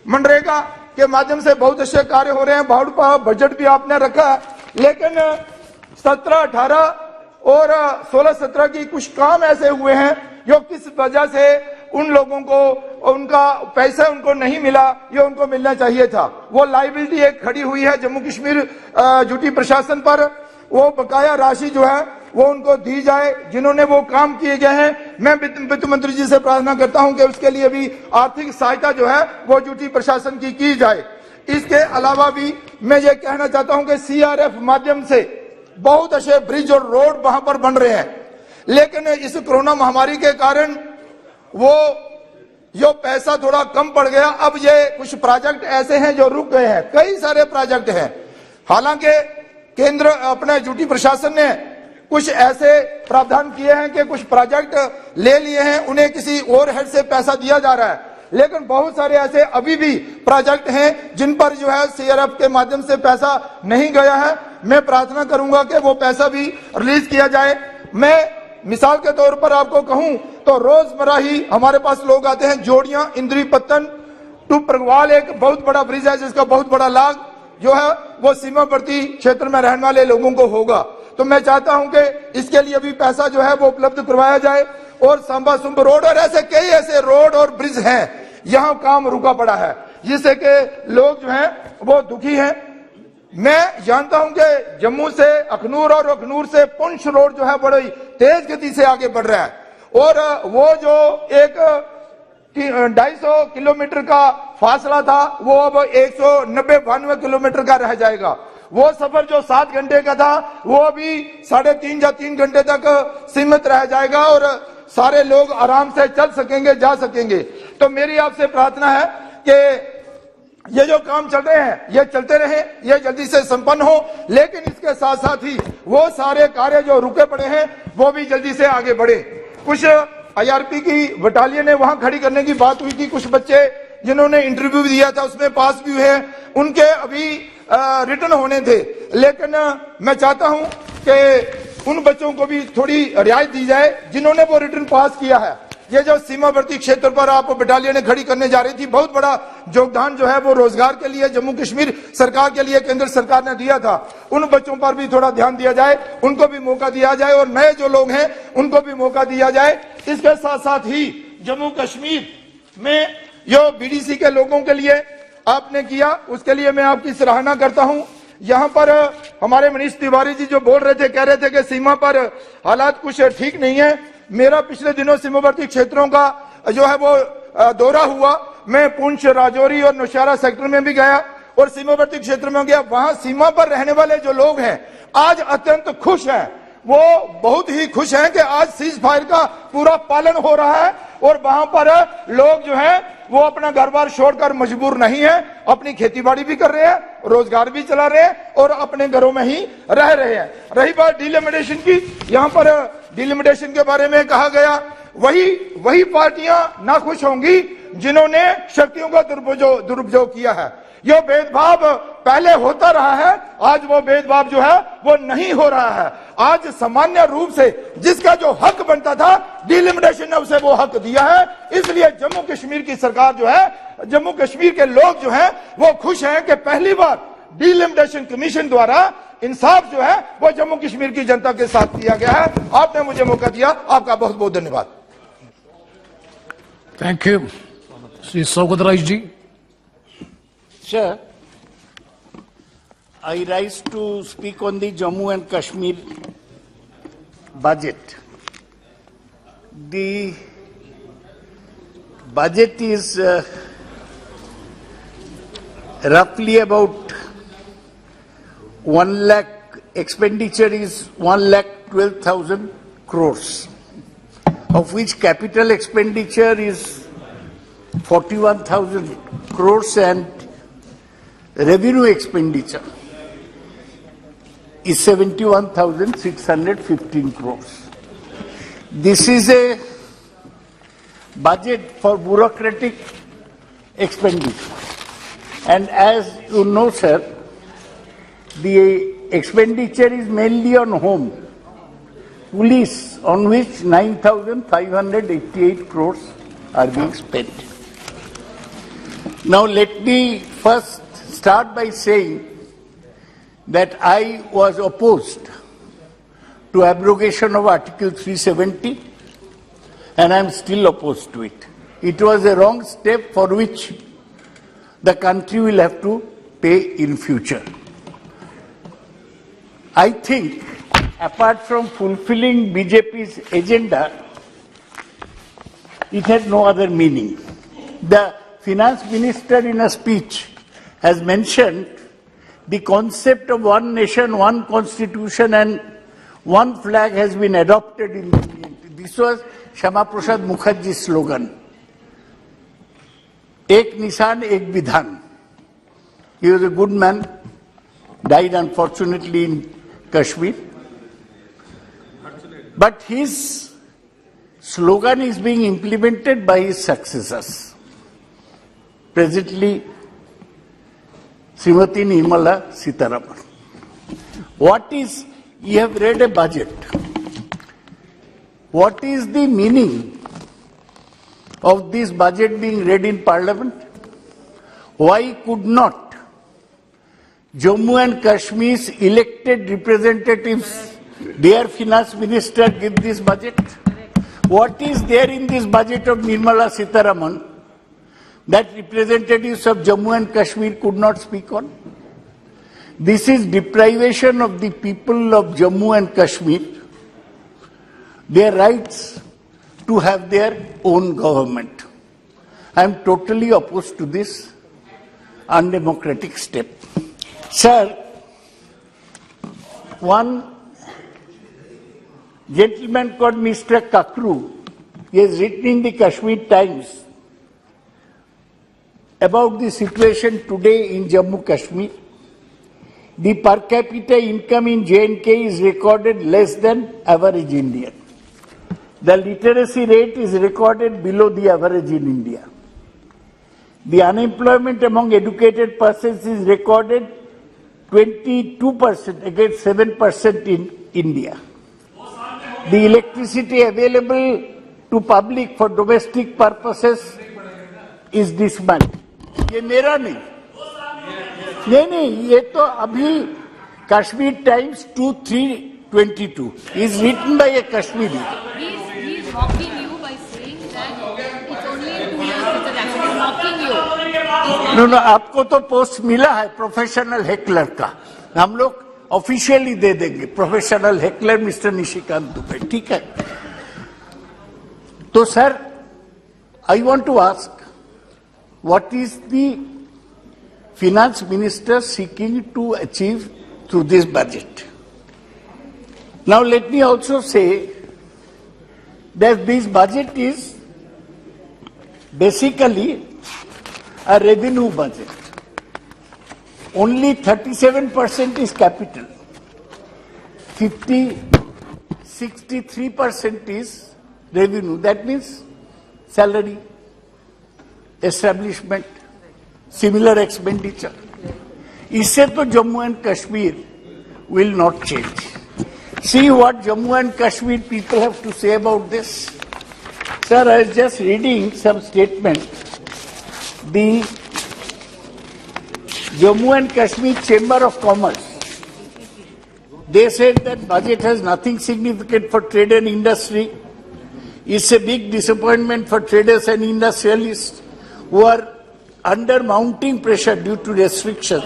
Speaker 9: मनरेगा के माध्यम से बहुत अच्छे कार्य हो रहे हैं, बहुत बजट भी आपने रखा है, लेकिन 17-18 और 16-17 की कुछ काम ऐसे हुए हैं जो किस वजह से उन लोगों को उनका पैसा उनको नहीं मिला, ये उनको मिलना चाहिए था। वो लाइबिलिटी एक खड़ी हुई है जम्मू कश्मीर ड्यूटी प्रशासन पर। वो बकाया राशि जो है वो उनको दी जाए जिन्होंने वो काम किए गए हैं। मैं वित्त मंत्री जी से प्रार्थना करता हूं कि उसके लिए भी आर्थिक सहायता जो है वो ड्यूटी प्रशासन की जाए। इसके अलावा भी मैं ये कहना चाहता हूं कि CRF माध्यम से बहुत अच्छे ब्रिज और रोड वहां पर बन रहे हैं, लेकिन इस कोरोना महामारी के कारण वो जो पैसा थोड़ा कम पड़ गया। अब ये कुछ प्रोजेक्ट ऐसे हैं जो रुक गए हैं, कई सारे प्रोजेक्ट हैं। हालांकि केंद्र अपने ड्यूटी प्रशासन ने कुछ ऐसे प्रावधान किए हैं कि कुछ प्रोजेक्ट ले लिए हैं, उन्हें किसी और हेड से पैसा दिया जा रहा है, लेकिन बहुत सारे ऐसे अभी भी प्रोजेक्ट हैं जिन पर जो है CRF के माध्यम से पैसा नहीं गया है। मैं प्रार्थना करूंगा कि वो पैसा भी रिलीज किया जाए। मैं मिसाल के तौर पर आपको कहूं तो रोजमर्रा ही हमारे पास लोग आते हैं। जोड़ियां इंद्री पत्तन टू प्रगवाल एक बहुत बड़ा ब्रिज है जिसका बहुत बड़ा लाभ जो है वो सीमावर्ती क्षेत्र में रहने वाले लोगों को होगा। तो मैं चाहता हूं कि इसके लिए भी पैसा जो है वो उपलब्ध करवाया जाए। और सांबा सुंब रोड और ऐसे कई ऐसे रोड और ब्रिज हैं यहाँ काम रुका पड़ा है, जिससे कि लोग जो हैं वो दुखी हैं। मैं जानता हूं कि जम्मू से अखनूर और अखनूर से पुंछ रोड जो है बड़ी तेज गति से आगे बढ़ रहा है, और वो जो एक 250 किलोमीटर का फासला था वो अब 190-92 किलोमीटर का रह जाएगा। वो सफर जो 7 घंटे का था वो अभी 3.5 या 3 घंटे तक सीमित रह जाएगा और सारे लोग आराम से चल सकेंगे, जा सकेंगे। तो मेरी आपसे प्रार्थना है कि ये जो काम चल रहे हैं ये चलते रहे, ये जल्दी से संपन्न हो, लेकिन इसके साथ साथ ही वो सारे कार्य जो रुके पड़े हैं वो भी जल्दी से आगे बढ़े। कुछ IRP की बटालियन ने वहां खड़ी करने की बात हुई थी। कुछ बच्चे जिन्होंने इंटरव्यू दिया था उसमें पास भी हुए, उनके अभी रिटर्न होने थे, लेकिन मैं चाहता हूं कि उन बच्चों को भी थोड़ी रियायत दी जाए जिन्होंने वो रिटर्न पास किया है। ये जो सीमावर्ती क्षेत्र पर आप बटालियन खड़ी करने जा रही थी, बहुत बड़ा योगदान जो है वो रोजगार के लिए जम्मू कश्मीर सरकार के लिए केंद्र सरकार ने दिया था। उन बच्चों पर भी थोड़ा ध्यान दिया जाए, उनको भी मौका दिया जाए और नए जो लोग हैं उनको भी मौका दिया जाए। इसके साथ साथ ही जम्मू कश्मीर में जो BDC के लोगों के लिए आपने किया उसके लिए मैं आपकी सराहना करता हूं। यहाँ पर हमारे मनीष तिवारी जी जो बोल रहे थे, कह रहे थे कि सीमा पर हालात कुछ ठीक नहीं है। मेरा पिछले दिनों सीमावर्ती क्षेत्रों का जो है वो दौरा हुआ। मैं पुंछ, राजौरी और नौशहरा सेक्टर में भी गया और सीमावर्ती क्षेत्र में गया। वहां सीमा पर रहने वाले जो लोग हैं आज अत्यंत खुश हैं। वो बहुत ही खुश हैं कि आज सीज फायर का पूरा पालन हो रहा है और वहां पर लोग जो हैं वो अपना घर बार छोड़कर मजबूर नहीं है, अपनी खेतीबाड़ी भी कर रहे हैं, रोजगार भी चला रहे हैं और अपने घरों में ही रह रहे हैं। रही बात डिलिमिटेशन की, यहाँ पर डिलिमिटेशन के बारे में कहा गया, वही पार्टियां नाखुश होंगी जिन्होंने शक्तियों का दुरुपयोग किया है। यह भेदभाव पहले होता रहा है, आज वो भेदभाव जो है वो नहीं हो रहा है। आज सामान्य रूप से जिसका जो हक बनता था डिलिमिटेशन ने उसे वो हक दिया है। इसलिए जम्मू कश्मीर की सरकार जो है, जम्मू कश्मीर के लोग जो हैं वो खुश हैं कि पहली बार डिलिमिटेशन कमीशन द्वारा इंसाफ जो है वो जम्मू कश्मीर की जनता के साथ किया गया है। आपने मुझे मौका दिया, आपका बहुत बहुत धन्यवाद।
Speaker 8: Thank you. Shri Saugata ji.
Speaker 10: Sir, I rise to speak on the Jammu and Kashmir budget. The budget is roughly about expenditure is 1,12,000 crores, of which capital expenditure is 41,000 crores and revenue expenditure is 71,615 crores. This is a budget for bureaucratic expenditure. And as you know, sir, the expenditure is mainly on home, police, on which 9,588 crores are being spent. Now let me first start by saying that I was opposed to abrogation of Article 370 and I am still opposed to it. It was a wrong step for which the country will have to pay in future. I think apart from fulfilling BJP's agenda, it had no other meaning. The finance minister in a speech has mentioned the concept of one nation, one constitution and one flag has been adopted in the Union. This was Shama Prasad Mukherjee's slogan. Ek Nishan, Ek Vidhan. He was a good man, died unfortunately in Kashmir. But his slogan is being implemented by his successors. Presently, Srimati Nirmala Sitharaman. You have read a budget. What is the meaning of this budget being read in Parliament? Why could not Jammu and Kashmir's elected representatives, their finance minister, give this budget? What is there in this budget of Nirmala Sitharaman that representatives of Jammu and Kashmir could not speak on? This is deprivation of the people of Jammu and Kashmir, their rights to have their own government. I am totally opposed to this undemocratic step. Sir, one gentleman called Mr. Kakru, he has written in the Kashmir Times about the situation today in Jammu Kashmir. The per capita income in J&K is recorded less than average Indian. The literacy rate is recorded below the average in India. The unemployment among educated persons is recorded 22% against 7% in India. The electricity available to public for domestic purposes is this much. ये मेरा नहीं, ये तो अभी Kashmir Times 2/3/22 is written by a Kashmiri.
Speaker 11: He's mocking you by saying that it's only 2 years since the election. He's mocking you.
Speaker 10: No, आपको तो post मिला है प्रोफेशनल हेकलर का. हम लोग ऑफिशियली दे देंगे professional heckler mister Nishikant Dubey. ठीक है. तो sir, I want to ask, what is the finance minister seeking to achieve through this budget? Now let me also say that this budget is basically a revenue budget. Only 37% is capital. 63% is revenue. That means salary, establishment, similar expenditure. इससे तो Jammu and Kashmir will not change. See what Jammu and Kashmir people have to say about this. Sir, I was just reading some statement. The Jammu and Kashmir Chamber of Commerce, they said that budget has nothing significant for trade and industry. It's a big disappointment for traders and industrialists who are under mounting pressure due to restrictions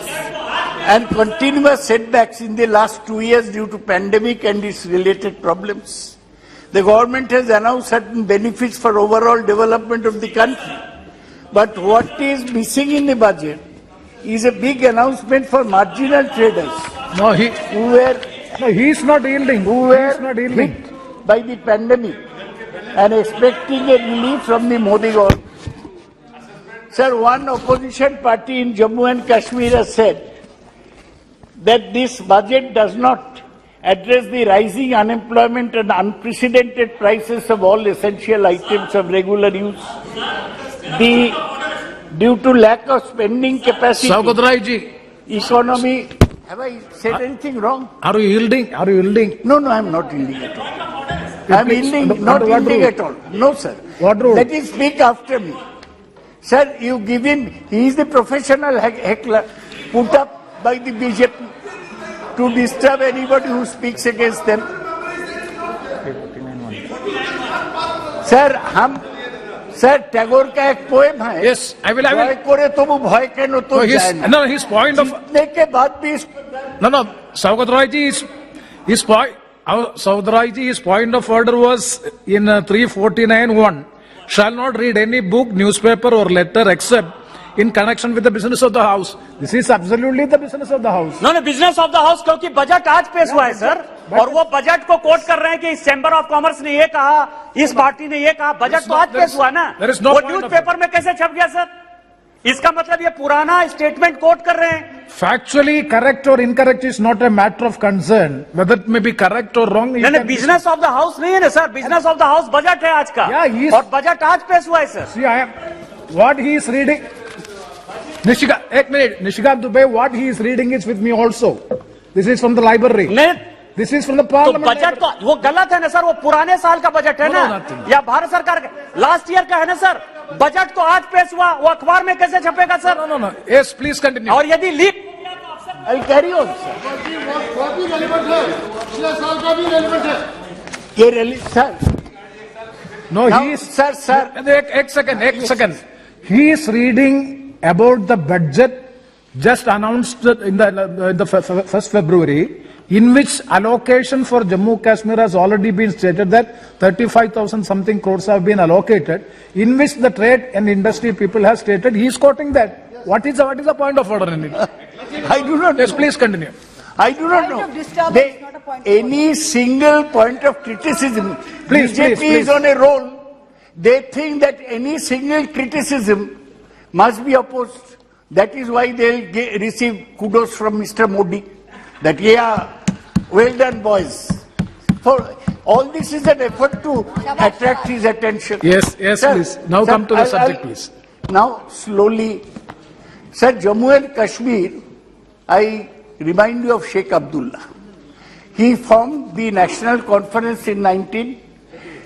Speaker 10: and continuous setbacks in the last 2 years due to pandemic and its related problems. The government has announced certain benefits for overall development of the country. But what is missing in the budget is a big announcement for marginal traders who were
Speaker 8: No, he is not yielding.
Speaker 10: who were hit by the pandemic and expecting a relief from the Modi government. Sir, one opposition party in Jammu and Kashmir has said that this budget does not address the rising unemployment and unprecedented prices of all essential items of regular use. Due to lack of spending capacity, economy. Have I said anything wrong?
Speaker 8: Are you yielding? Are you yielding?
Speaker 10: No, I'm not yielding at all. I'm yielding, not yielding at all. No, sir.
Speaker 8: What rule?
Speaker 10: Let him speak after me. Sir, you give him, he is the professional heckler put up by the BJP to disturb anybody who speaks against them. Sir, Tagore का एक poem है.
Speaker 8: Yes, I will.
Speaker 10: भय करे तो वो भय के no तो जाए ना.
Speaker 8: No, his point of.
Speaker 10: जीतने के बाद भी.
Speaker 8: No, Saugat Roy ji, his point. Saugat Roy ji, his point of order was in 349(1). Shall not read any book, newspaper or letter except in connection with the business of the house. This is absolutely the business of the house.
Speaker 6: No, business of the house क्योंकि budget आज पेश हुआ है sir, और वो budget को coat कर रहे हैं कि इस चैम्बर ऑफ कॉमर्स ने ये कहा, इस पार्टी ने ये कहा, बजट तो आज पेश हुआ ना, वो न्यूज पेपर में कैसे छप गया सर? इसका मतलब ये पुराना स्टेटमेंट कोट कर रहे हैं.
Speaker 8: Factually correct or incorrect is not a matter of concern. Whether it may be correct or wrong.
Speaker 6: नहीं, बिजनेस ऑफ द हाउस नहीं है ना sir, business of the house budget है आज का, और बजट आज पेश हुआ है sir.
Speaker 8: See, what he is reading. Nishikant Dubey, what he is reading is with me also. This is from the library. This is from the parliament.
Speaker 6: तो budget तो वो गलत है ना सर, वो पुराने साल का बजट है ना, या भारत सरकार का लास्ट ईयर का है ना सर. बजट तो आज पेश हुआ, वो अखबार में कैसे छपेगा sir?
Speaker 8: No. Yes, please continue.
Speaker 6: और यदि लीक
Speaker 10: I'll carry on, sir. Sir.
Speaker 8: No,
Speaker 10: now,
Speaker 8: he is.
Speaker 10: Sir.
Speaker 8: एक second. He is reading about the budget just announced in the 1st February, in which allocation for Jammu Kashmir has already been stated that 35,000 something crores have been allocated, in which the trade and industry people have stated. He is quoting that. What is the point of order in it?
Speaker 10: I do not know.
Speaker 8: Yes, please continue.
Speaker 10: I do not know. Any single point of criticism, BJP is on a roll. They think that any single criticism must be opposed. That is why they will receive kudos from Mr. Modi. That, yeah, well done, boys. For all this is an effort to attract his attention.
Speaker 8: Yes, sir, please. Now come to the subject, please.
Speaker 10: Now, slowly. Sir, Jammu and Kashmir, I remind you of Sheikh Abdullah. He formed the National Conference in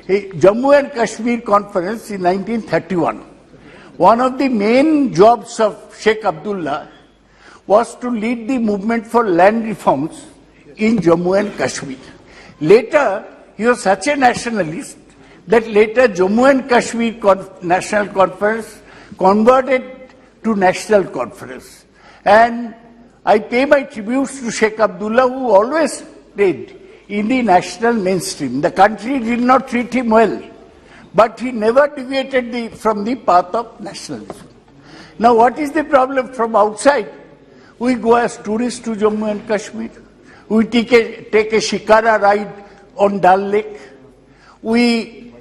Speaker 10: Jammu and Kashmir Conference in 1931. One of the main jobs of Sheikh Abdullah was to lead the movement for land reforms in Jammu and Kashmir. Later, he was such a nationalist that later Jammu and Kashmir National Conference converted to National Conference. And I pay my tributes to Sheikh Abdullah, who always stayed in the national mainstream. The country did not treat him well, but he never deviated from the path of nationalism. Now, what is the problem? From outside, we go as tourists to Jammu and Kashmir. We take a shikara ride on Dal Lake. We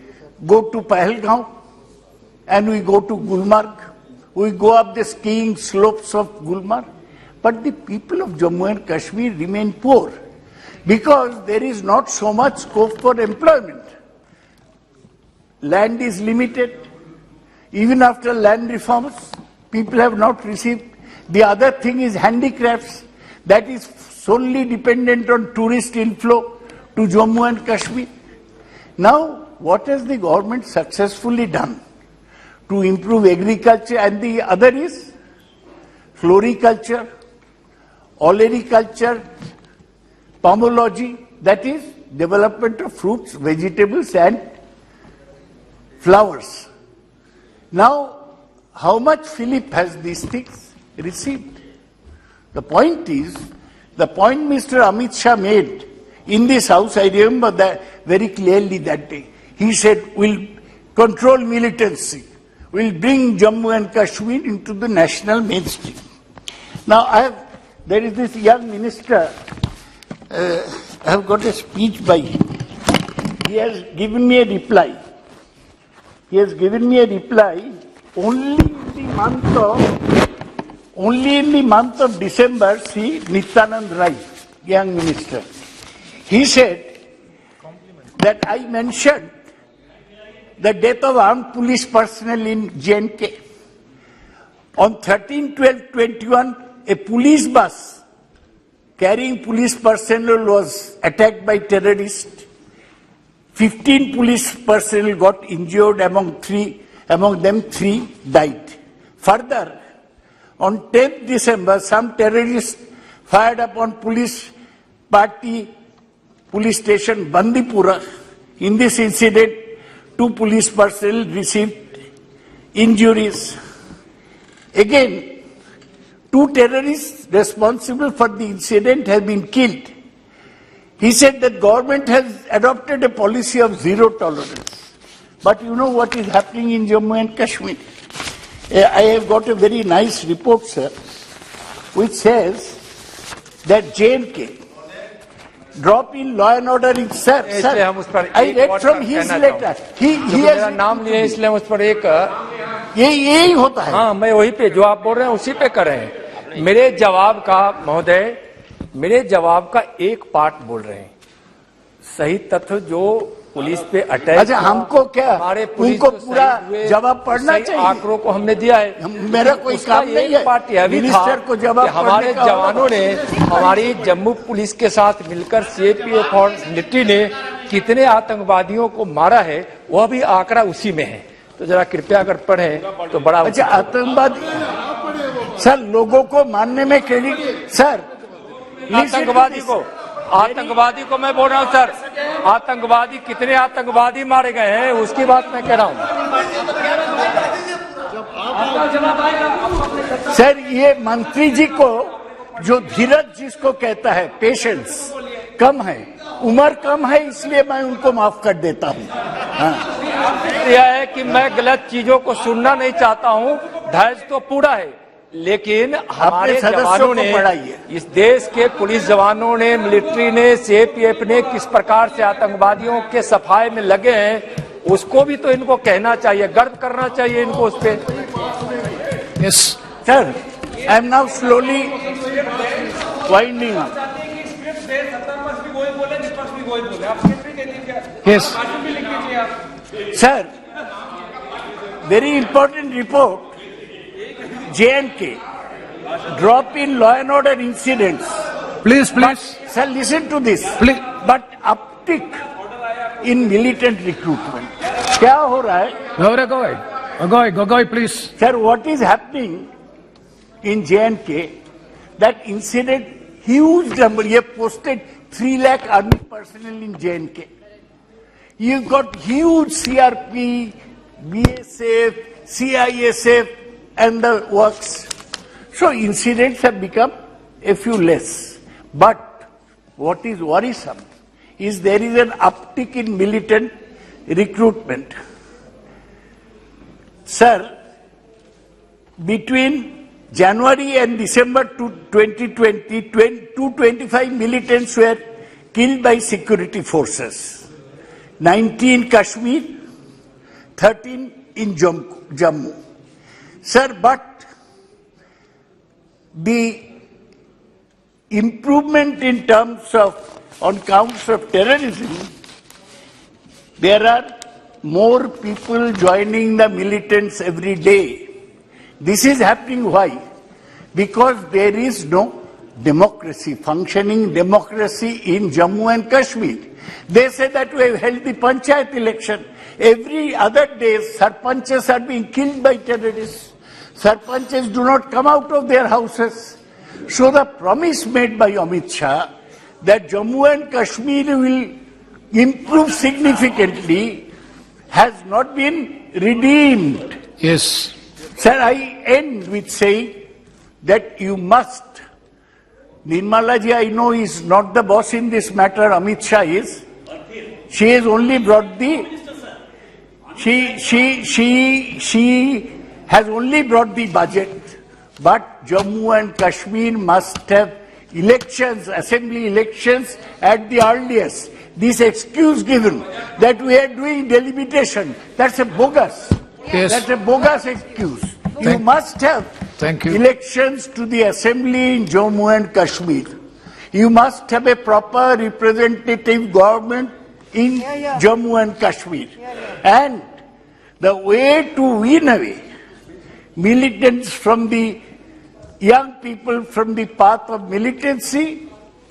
Speaker 10: go to Pahalgaon and we go to Gulmarg. We go up the skiing slopes of Gulmarg. But the people of Jammu and Kashmir remain poor because there is not so much scope for employment. Land is limited. Even after land reforms, people have not received. The other thing is handicrafts. That is solely dependent on tourist inflow to Jammu and Kashmir. Now, what has the government successfully done to improve agriculture? And the other is floriculture, olericulture, pomology, that is development of fruits, vegetables and flowers. Now, how much Philip has these things received? The point is, the point Mr. Amit Shah made in this house, I remember that very clearly that day. He said, we'll control militancy. We'll bring Jammu and Kashmir into the national mainstream. Now, there is this young minister, I have got a speech by him. He has given me a reply. He has given me a reply only in the month of December, Sri Nityanand Rai, young minister. He said that I mentioned the death of armed police personnel in J&K. On 13/12/21, a police bus carrying police personnel was attacked by terrorists. 15 police personnel got injured, among them 3 died. Further, on 10th December, some terrorists fired upon police station Bandipura. In this incident, 2 police personnel received injuries. Again, 2 terrorists responsible for the incident have been killed. He said that government has adopted a policy of zero tolerance. But you know what is happening in Jammu and Kashmir? I have got a very nice report, sir, which says that J&K drop in law and order in sir. I read from his letter. He has
Speaker 7: नाम लिए इसलिए उस पर एक
Speaker 10: यही होता है.
Speaker 7: हाँ, मैं वही पे जो आप बोल रहे हैं उसी पे कर रहे हैं. मेरे जवाब का महोदय, मेरे जवाब का एक पार्ट बोल रहे हैं. सही तथ्य जो पुलिस पे अटैक,
Speaker 10: अच्छा हमको क्या,
Speaker 7: हमारे
Speaker 10: उनको पूरा जवाब पढ़ना चाहिए.
Speaker 7: आंकड़ों को हमने दिया है.
Speaker 10: मेरा कोई काम नहीं है.
Speaker 7: पार्ट यह भी था कि हमारे जवानों ने हमारी जम्मू पुलिस के साथ मिलकर सीआरपीएफ और मिलिट्री ने कितने आतंकवादियों को मारा है, वह भी आंकड़ा उसी में है. तो जरा कृपया अगर पढ़ें तो बड़ा.
Speaker 10: अच्छा, आतंकवादी सर, लोगों को मारने में क्रेडिट सर,
Speaker 7: आतंकवादी को मैं बोल रहा हूं सर. आतंकवादी कितने आतंकवादी मारे गए हैं उसकी बात मैं कह रहा हूं.
Speaker 10: सर, ये मंत्री जी को जो धीरज जिसको कहता है, पेशेंस कम है, उम्र कम है, इसलिए मैं उनको माफ कर देता हूं. हाँ.
Speaker 7: यह है कि मैं गलत चीजों को सुनना नहीं चाहता हूं. धैर्य तो पूरा है, लेकिन हमारे जवानों ने, इस देश के पुलिस जवानों ने, मिलिट्री ने, सीआरपीएफ ने किस प्रकार से आतंकवादियों के सफाई में लगे हैं, उसको भी तो इनको कहना चाहिए, गर्व करना चाहिए इनको उस पे.
Speaker 10: Yes sir, I am now slowly winding up. Yes sir, very important report. J&K drop in law and order incidents.
Speaker 8: Please.
Speaker 10: But, sir, listen to this.
Speaker 8: Please.
Speaker 10: But uptick in militant recruitment. क्या हो रहा है?
Speaker 8: Gogoi, please.
Speaker 10: Sir, what is happening in J&K? That incident, huge number. You posted 3 lakh army personnel in J&K. You got huge CRP, BSF, CISF, and the works. So incidents have become a few less. But what is worrisome is there is an uptick in militant recruitment. Sir, between January and December 2020, 225 militants were killed by security forces. 90 in Kashmir, 13 in Jammu. Sir, but the improvement in terms of, on counts of terrorism, there are more people joining the militants every day. This is happening why? Because there is no democracy, functioning democracy in Jammu and Kashmir. They say that we have held the panchayat election. Every other day, sarpanches are being killed by terrorists. Sarpanches do not come out of their houses. So the promise made by Amit Shah that Jammu and Kashmir will improve significantly has not been redeemed.
Speaker 8: Yes.
Speaker 10: Sir, I end with saying that you must. Nirmala ji, I know, is not the boss in this matter. Amit Shah is. She has only brought the. She has only brought the budget, but Jammu and Kashmir must have elections, assembly elections at the earliest. This excuse given that we are doing delimitation, that's a bogus.
Speaker 3: Yes.
Speaker 10: That's a bogus excuse. You must have elections to the assembly in Jammu and Kashmir. You must have a proper representative government in Jammu and Kashmir. And the way to win away militants from the young people from the path of militancy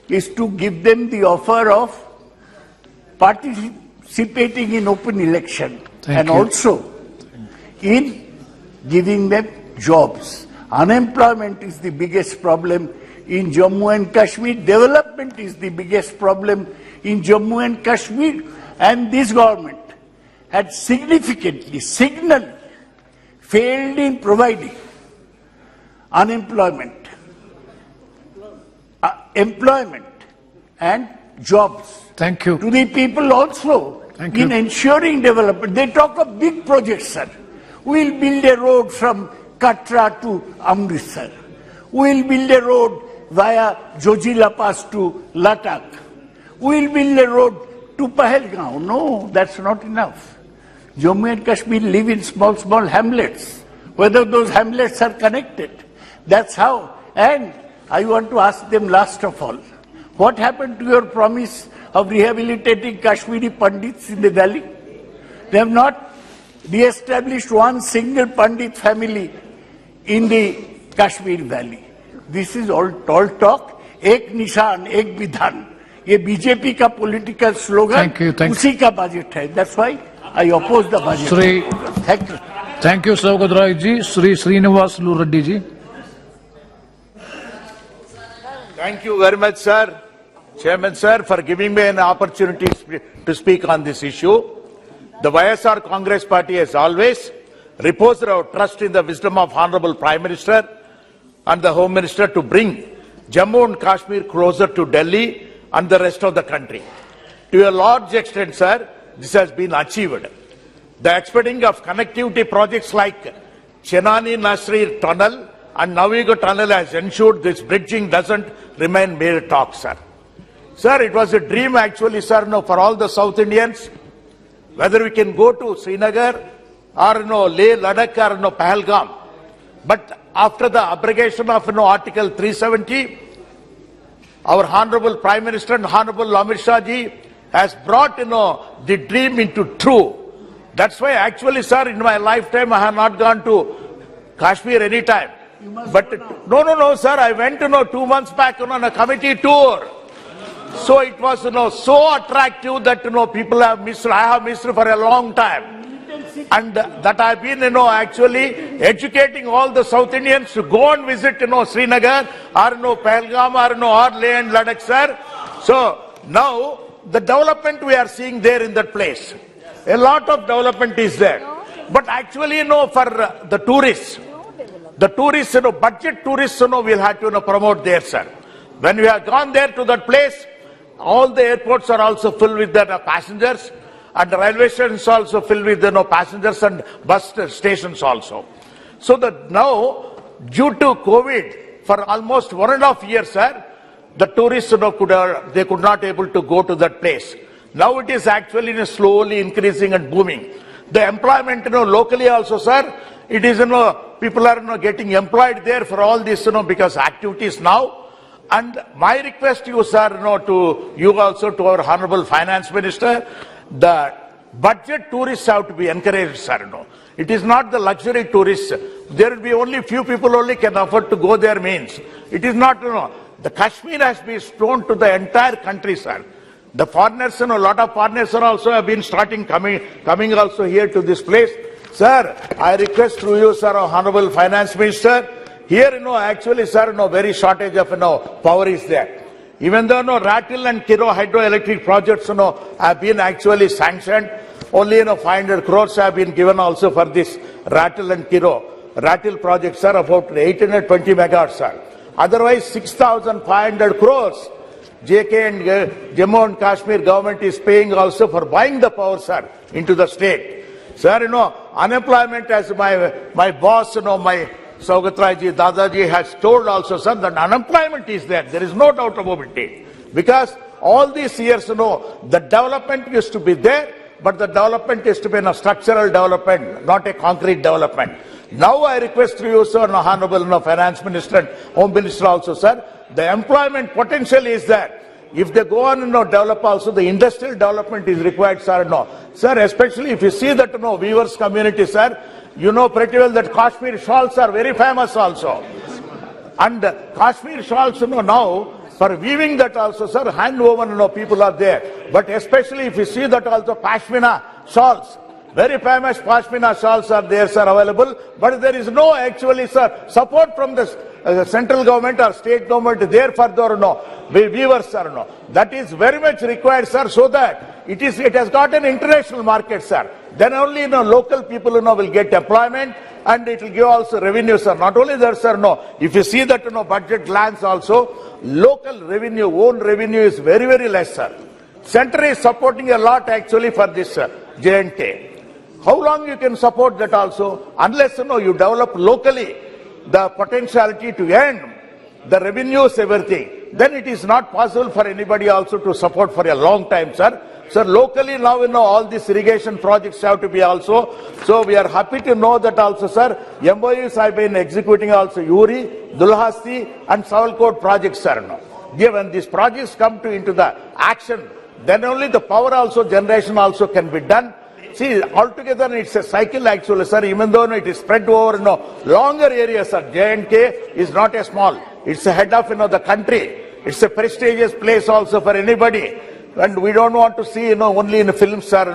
Speaker 10: is to give them the offer of participating in open election and also in giving them jobs. Unemployment is the biggest problem in Jammu and Kashmir. Development is the biggest problem in Jammu and Kashmir. And this government had significantly, signally failed in providing unemployment, employment and jobs.
Speaker 3: Thank you.
Speaker 10: To the people also in ensuring development. They talk of big projects, sir. We'll build a road from Katra to Amritsar. We'll build a road via Jojila Pass to Ladakh. We'll build a road to Pahalgaon. No, that's not enough. Jammu and Kashmir live in small, small hamlets. Whether those hamlets are connected. That's how. And I want to ask them last of all, what happened to your promise of rehabilitating Kashmiri Pandits in the valley? They have not re-established one single Pandit family in the Kashmir valley. This is all talk. Ek nishan, ek vidhan. ये BJP का political slogan उसी का budget है. That's why I oppose the budget.
Speaker 3: Thank you, Saugata Rai ji. Sri Srinivas Lureddy ji.
Speaker 12: Thank you very much, sir. Chairman, sir, for giving me an opportunity to speak on this issue. The YSR Congress Party has always reposed our trust in the wisdom of Honorable Prime Minister and the Home Minister to bring Jammu and Kashmir closer to Delhi and the rest of the country. To a large extent, sir, this has been achieved. The expediting of connectivity projects like Chenani-Nasri Tunnel and Naviga Tunnel has ensured this bridging doesn't remain mere talk, sir. Sir, it was a dream actually, sir, for all the South Indians, whether we can go to Srinagar or Leh, Ladakh or Pahalgam. But after the abrogation of Article 370, our Honorable Prime Minister and Honorable Amit Shah ji has brought the dream into true. That's why actually, sir, in my lifetime I have not gone to Kashmir any time. But no, sir, I went 2 months back on a committee tour. So it was so attractive that people have missed. I have missed for a long time. And that I've been actually educating all the South Indians to go and visit Srinagar or Pahalgam or Leh and Ladakh, sir. So now the development we are seeing there in that place, a lot of development is there. But actually for the tourists, budget tourists we'll have to promote there, sir. When we have gone there to that place, all the airports are also filled with the passengers. And the railway stations also filled with passengers and bus stations also. So that now, due to COVID, for almost 1.5 years, sir, the tourists they could not able to go to that place. Now it is actually slowly increasing and booming. The employment locally also, sir, it is people are getting employed there for all this because activities now. And my request to you, sir, to you also, to our Honorable Finance Minister, the budget tourists have to be encouraged, sir. It is not the luxury tourists. There will be only few people only can afford to go there means. It is not, the Kashmir has been shown to the entire country, sir. The foreigners, a lot of foreigners also have been coming also here to this place. Sir, I request through you, sir, Honorable Finance Minister, here, actually, sir, very shortage of, power is there. Even though Ratil and Kiro hydroelectric projects have been actually sanctioned, only 500 crores have been given also for this Ratil and Kiro. Ratil projects are about 820 megawatts, sir. Otherwise, 6,500 crores JK and Jammu and Kashmir government is paying also for buying the power, sir, into the state. Sir, unemployment as my boss, Saugatraji, Dadaji has told also, sir, that unemployment is there. There is no doubt about it. Because all these years, the development used to be there, but the development is to be a structural development, not a concrete development. Now I request to you, sir, Honorable Finance Minister and Home Minister also, sir, the employment potential is there. If they go on develop also, the industrial development is required, sir. Sir, especially if you see that weavers community, sir, you know pretty well that Kashmir shawls are very famous also. And Kashmir shawls, now, for weaving that also, sir, hand woven, people are there. But especially if you see that also Pashmina shawls, very famous Pashmina shawls are there, sir, available. But there is no actually, sir, support from the central government or state government there for the weavers, sir. That is very much required, sir, so that it has got an international market, sir. Then only local people will get employment and it will give also revenue, sir. Not only that, sir, if you see that budget lands also, local revenue, own revenue is very, very less, sir. Center is supporting a lot actually for this J&K. How long you can support that also? Unless you develop locally the potentiality to earn the revenues, everything, then it is not possible for anybody also to support for a long time, sir. Sir, locally now, all these irrigation projects have to be also. So we are happy to know that also, sir, MOUs have been executing also Uri, Dulhasti and Savalkot projects, sir. When these projects come into the action, then only the power also generation also can be done. See, altogether it's a cycle actually, sir, even though it is spread over longer areas, sir. J&K is not a small. It's the head of the country. It's a prestigious place also for anybody. And we don't want to see only in films, sir,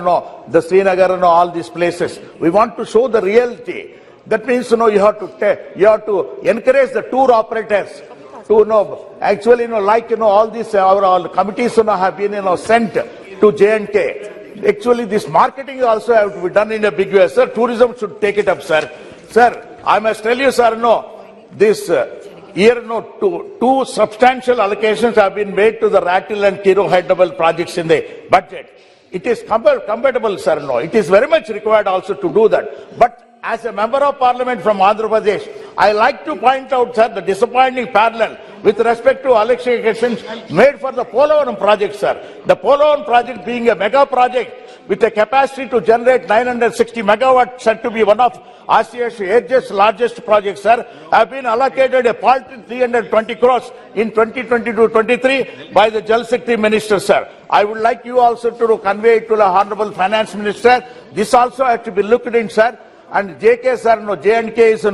Speaker 12: the Srinagar all these places. We want to show the reality. That means you have to encourage the tour operators to actually like all these our committees have been sent to J&K. Actually, this marketing also have to be done in a big way, sir. Tourism should take it up, sir. Sir, I must tell you, sir, this year, two substantial allocations have been made to the Ratil and Kiro Hyderabad projects in the budget. It is compatible, sir. It is very much required also to do that. But as a member of parliament from Andhra Pradesh, I like to point out, sir, the disappointing parallel with respect to allocations made for the Polavaram project, sir. The Polavaram project being a mega project with a capacity to generate 960 megawatts, said to be one of Asia's largest projects, sir, have been allocated a paltry 320 crores in 2022-23 by the Jal Shakti Minister, sir. I would like you also to convey it to the Honorable Finance Minister. This also has to be looked in, sir. And JK, sir, J&K is,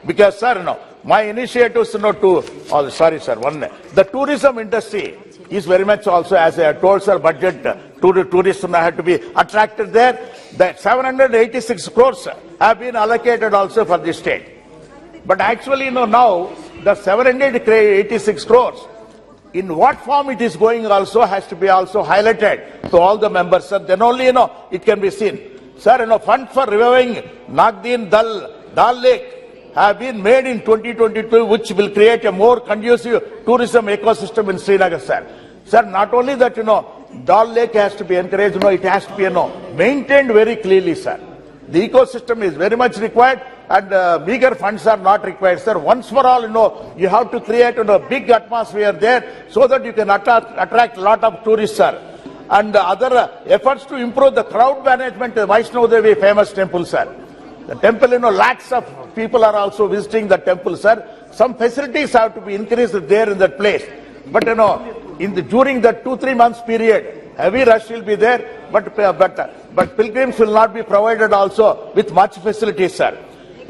Speaker 12: because, sir, my initiatives, the tourism industry is very much also, as I told, sir, budget, tourists have to be attracted there. That 786 crores have been allocated also for the state. But actually, now, the 786 crores, in what form it is going also has to be also highlighted to all the members, sir. Then only, it can be seen. Sir, fund for reviving Nagdin Dal Lake have been made in 2022, which will create a more conducive tourism ecosystem in Srinagar, sir. Sir, not only that, Dal Lake has to be encouraged, it has to be, maintained very clearly, sir. The ecosystem is very much required and meager funds are not required, sir. Once for all, you have to create a big atmosphere there so that you can attract a lot of tourists, sir. And other efforts to improve the crowd management, Vaishno Devi famous temple, sir. The temple, lakhs of people are also visiting the temple, sir. Some facilities have to be increased there in that place. But, during the 2-3 months period, heavy rush will be there, but pilgrims will not be provided also with much facilities, sir.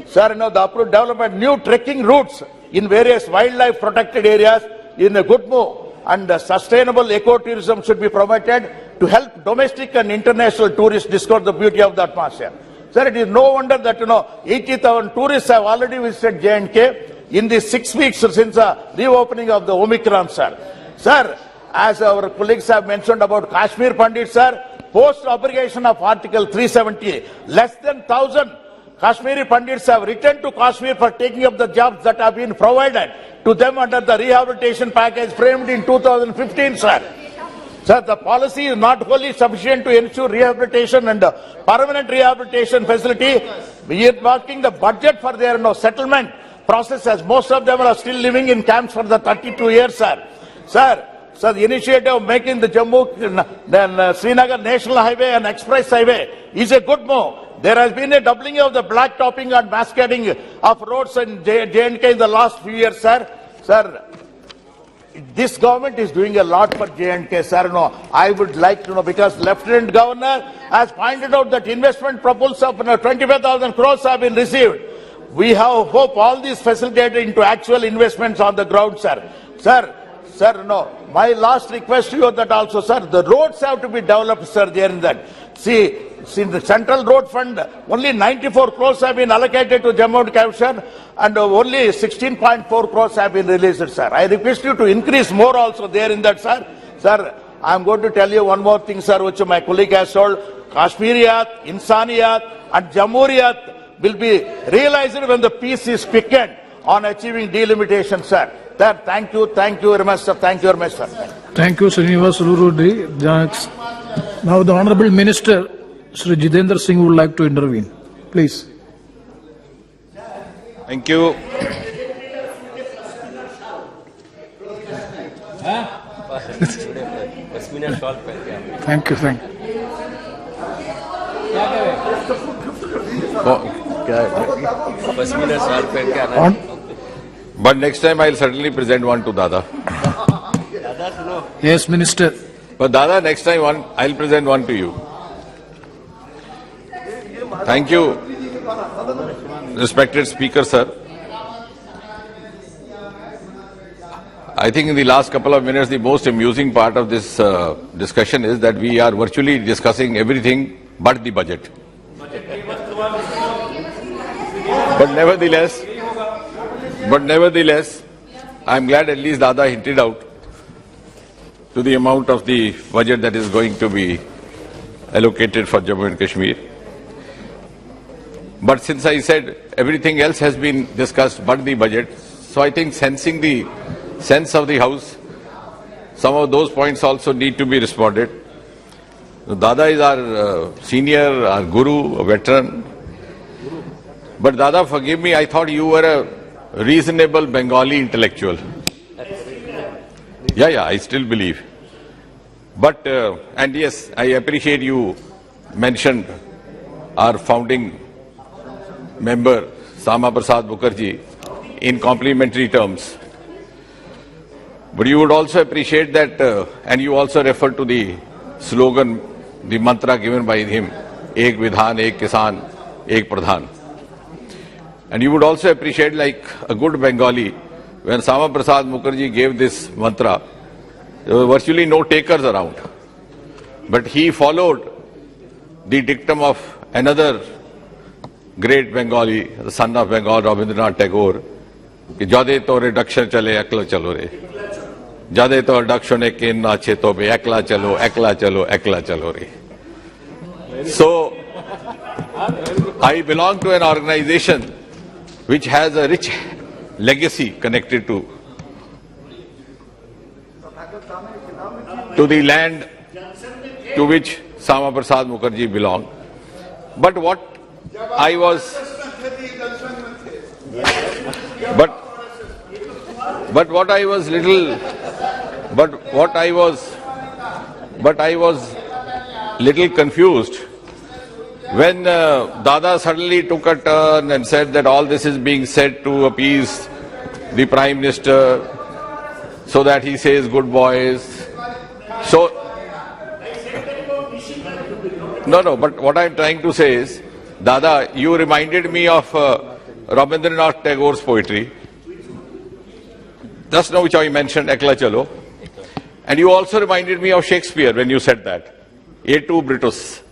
Speaker 12: Sir, the approved development, new trekking routes in various wildlife protected areas in a good move. And sustainable ecotourism should be promoted to help domestic and international tourists discover the beauty of the atmosphere. Sir, it is no wonder that 80,000 tourists have already visited J&K in the 6 weeks since the reopening of the Omicron, sir. Sir, as our colleagues have mentioned about Kashmir Pandit, sir, post abrogation of Article 370, less than 1,000 Kashmiri Pandits have returned to Kashmir for taking up the jobs that have been provided to them under the rehabilitation package framed in 2015, sir. Sir, the policy is not wholly sufficient to ensure rehabilitation and permanent rehabilitation facility. We are marking the budget for their settlement process, as most of them are still living in camps for the 32 years, sir. Sir, the initiative of making the Jammu, Srinagar National Highway and Express Highway is a good move. There has been a doubling of the blacktopping and mascading of roads in J&K in the last few years, sir. Sir, this government is doing a lot for J&K, sir. No, I would like to know, because Lieutenant Governor has pointed out that investment proposals of 25,000 crores have been received. We have hope all these facilitated into actual investments on the ground, sir. Sir, no. My last request to you that also, sir, the roads have to be developed, sir, there in that. See, in the Central Road Fund, only 94 crores have been allocated to Jammu and Kashmir, and only 16.4 crores have been released, sir. I request you to increase more also there in that, sir. Sir, I am going to tell you one more thing, sir, which my colleague has told. Kashmiriyat, Insaniyat, and Jamhuriyat will be realized when the peace is quickened on achieving delimitation, sir. Sir, thank you very much, sir. Thank you very much, sir.
Speaker 3: Thank you, Srinivas Lurudi. Now the Honorable Minister, Sri Jitendra Singh, would like to intervene. Please.
Speaker 13: Thank you.
Speaker 3: Thank you.
Speaker 13: But next time I'll certainly present one to Dada.
Speaker 3: Yes, Minister.
Speaker 13: But Dada, next time I'll present one to you. Thank you, respected Speaker, sir. I think in the last couple of minutes, the most amusing part of this discussion is that we are virtually discussing everything but the budget. But nevertheless, I'm glad at least Dada hinted out to the amount of the budget that is going to be allocated for Jammu and Kashmir. But since I said everything else has been discussed but the budget, so I think sensing the sense of the House, some of those points also need to be responded. Dada is our senior, our guru, a veteran. But Dada, forgive me, I thought you were a reasonable Bengali intellectual. Yeah, I still believe. But, and yes, I appreciate you mentioned our founding member, Sama Prasad Mukherjee, in complimentary terms. But you would also appreciate that, and you also refer to the slogan, the mantra given by him, Ek Vidhan, Ek Kisan, Ek Pradhan. And you would also appreciate, like a good Bengali, when Sama Prasad Mukherjee gave this mantra, there were virtually no takers around. But he followed the dictum of another great Bengali, the son of Bengal, Rabindranath Tagore, कि जादे तो reduction चले एकला चलो रे, जादे तो reduction एक इन अच्छे तो बे एकला चलो रे. So I belong to an organization which has a rich legacy connected to the land to which Sama Prasad Mukherjee belonged. But what I was little confused when Dada suddenly took a turn and said that all this is being said to appease the Prime Minister so that he says good boys. So, no, but what I'm trying to say is, Dada, you reminded me of Rabindranath Tagore's poetry. Just now which I mentioned, Ekla Chalo. And you also reminded me of Shakespeare when you said that. A2 Brutus,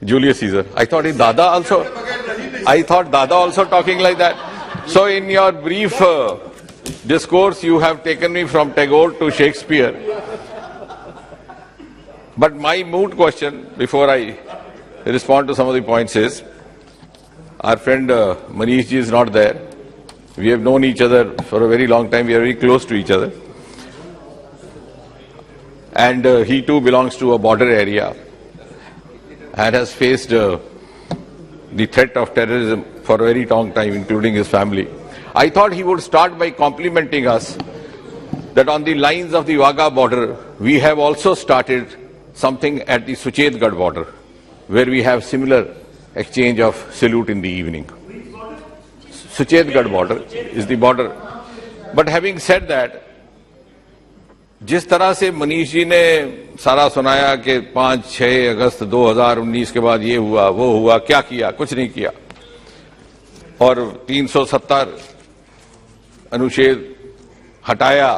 Speaker 13: Julius Caesar. I thought Dada also talking like that. So in your brief discourse, you have taken me from Tagore to Shakespeare. But my moot question, before I respond to some of the points, is our friend Manish ji is not there. We have known each other for a very long time. We are very close to each other. And he too belongs to a border area and has faced the threat of terrorism for a very long time, including his family. I thought he would start by complimenting us that on the lines of the Wagah border, we have also started something at the Suchetgarh border, where we have similar exchange of salute in the evening. Suchetgarh border is the border. But having said that, जिस तरह से मनीष जी ने सारा सुनाया कि 5-6 अगस्त 2019 के बाद ये हुआ वो हुआ, क्या किया? कुछ नहीं किया। और 370 अनुच्छेद हटाया,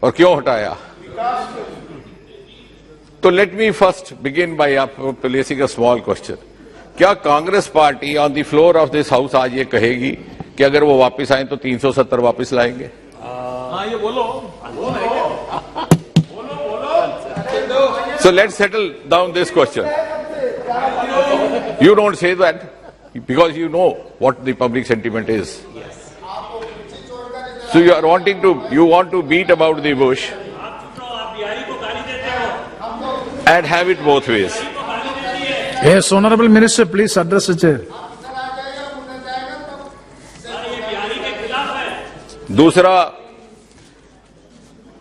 Speaker 13: और क्यों हटाया? तो let me first begin by placing a small question. क्या Congress party on the floor of this house आज ये कहेगी कि अगर वो वापस आए तो 370 वापस लाएंगे?
Speaker 7: ये बोलो।
Speaker 13: So let's settle down this question. You don't say that because you know what the public sentiment is. So you want to beat about the bush and have it both ways.
Speaker 3: Yes, Honorable Minister, please address the chair.
Speaker 13: दूसरा,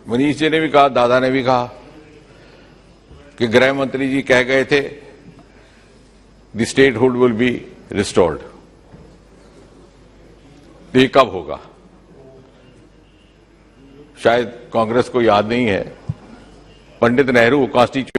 Speaker 13: मनीष जी ने भी कहा, दादा ने भी कहा कि गृह मंत्री जी कह गए थे the statehood will be restored. ये कब होगा? शायद कांग्रेस को याद नहीं है, पंडित नेहरू कॉन्स्टिट्यूशन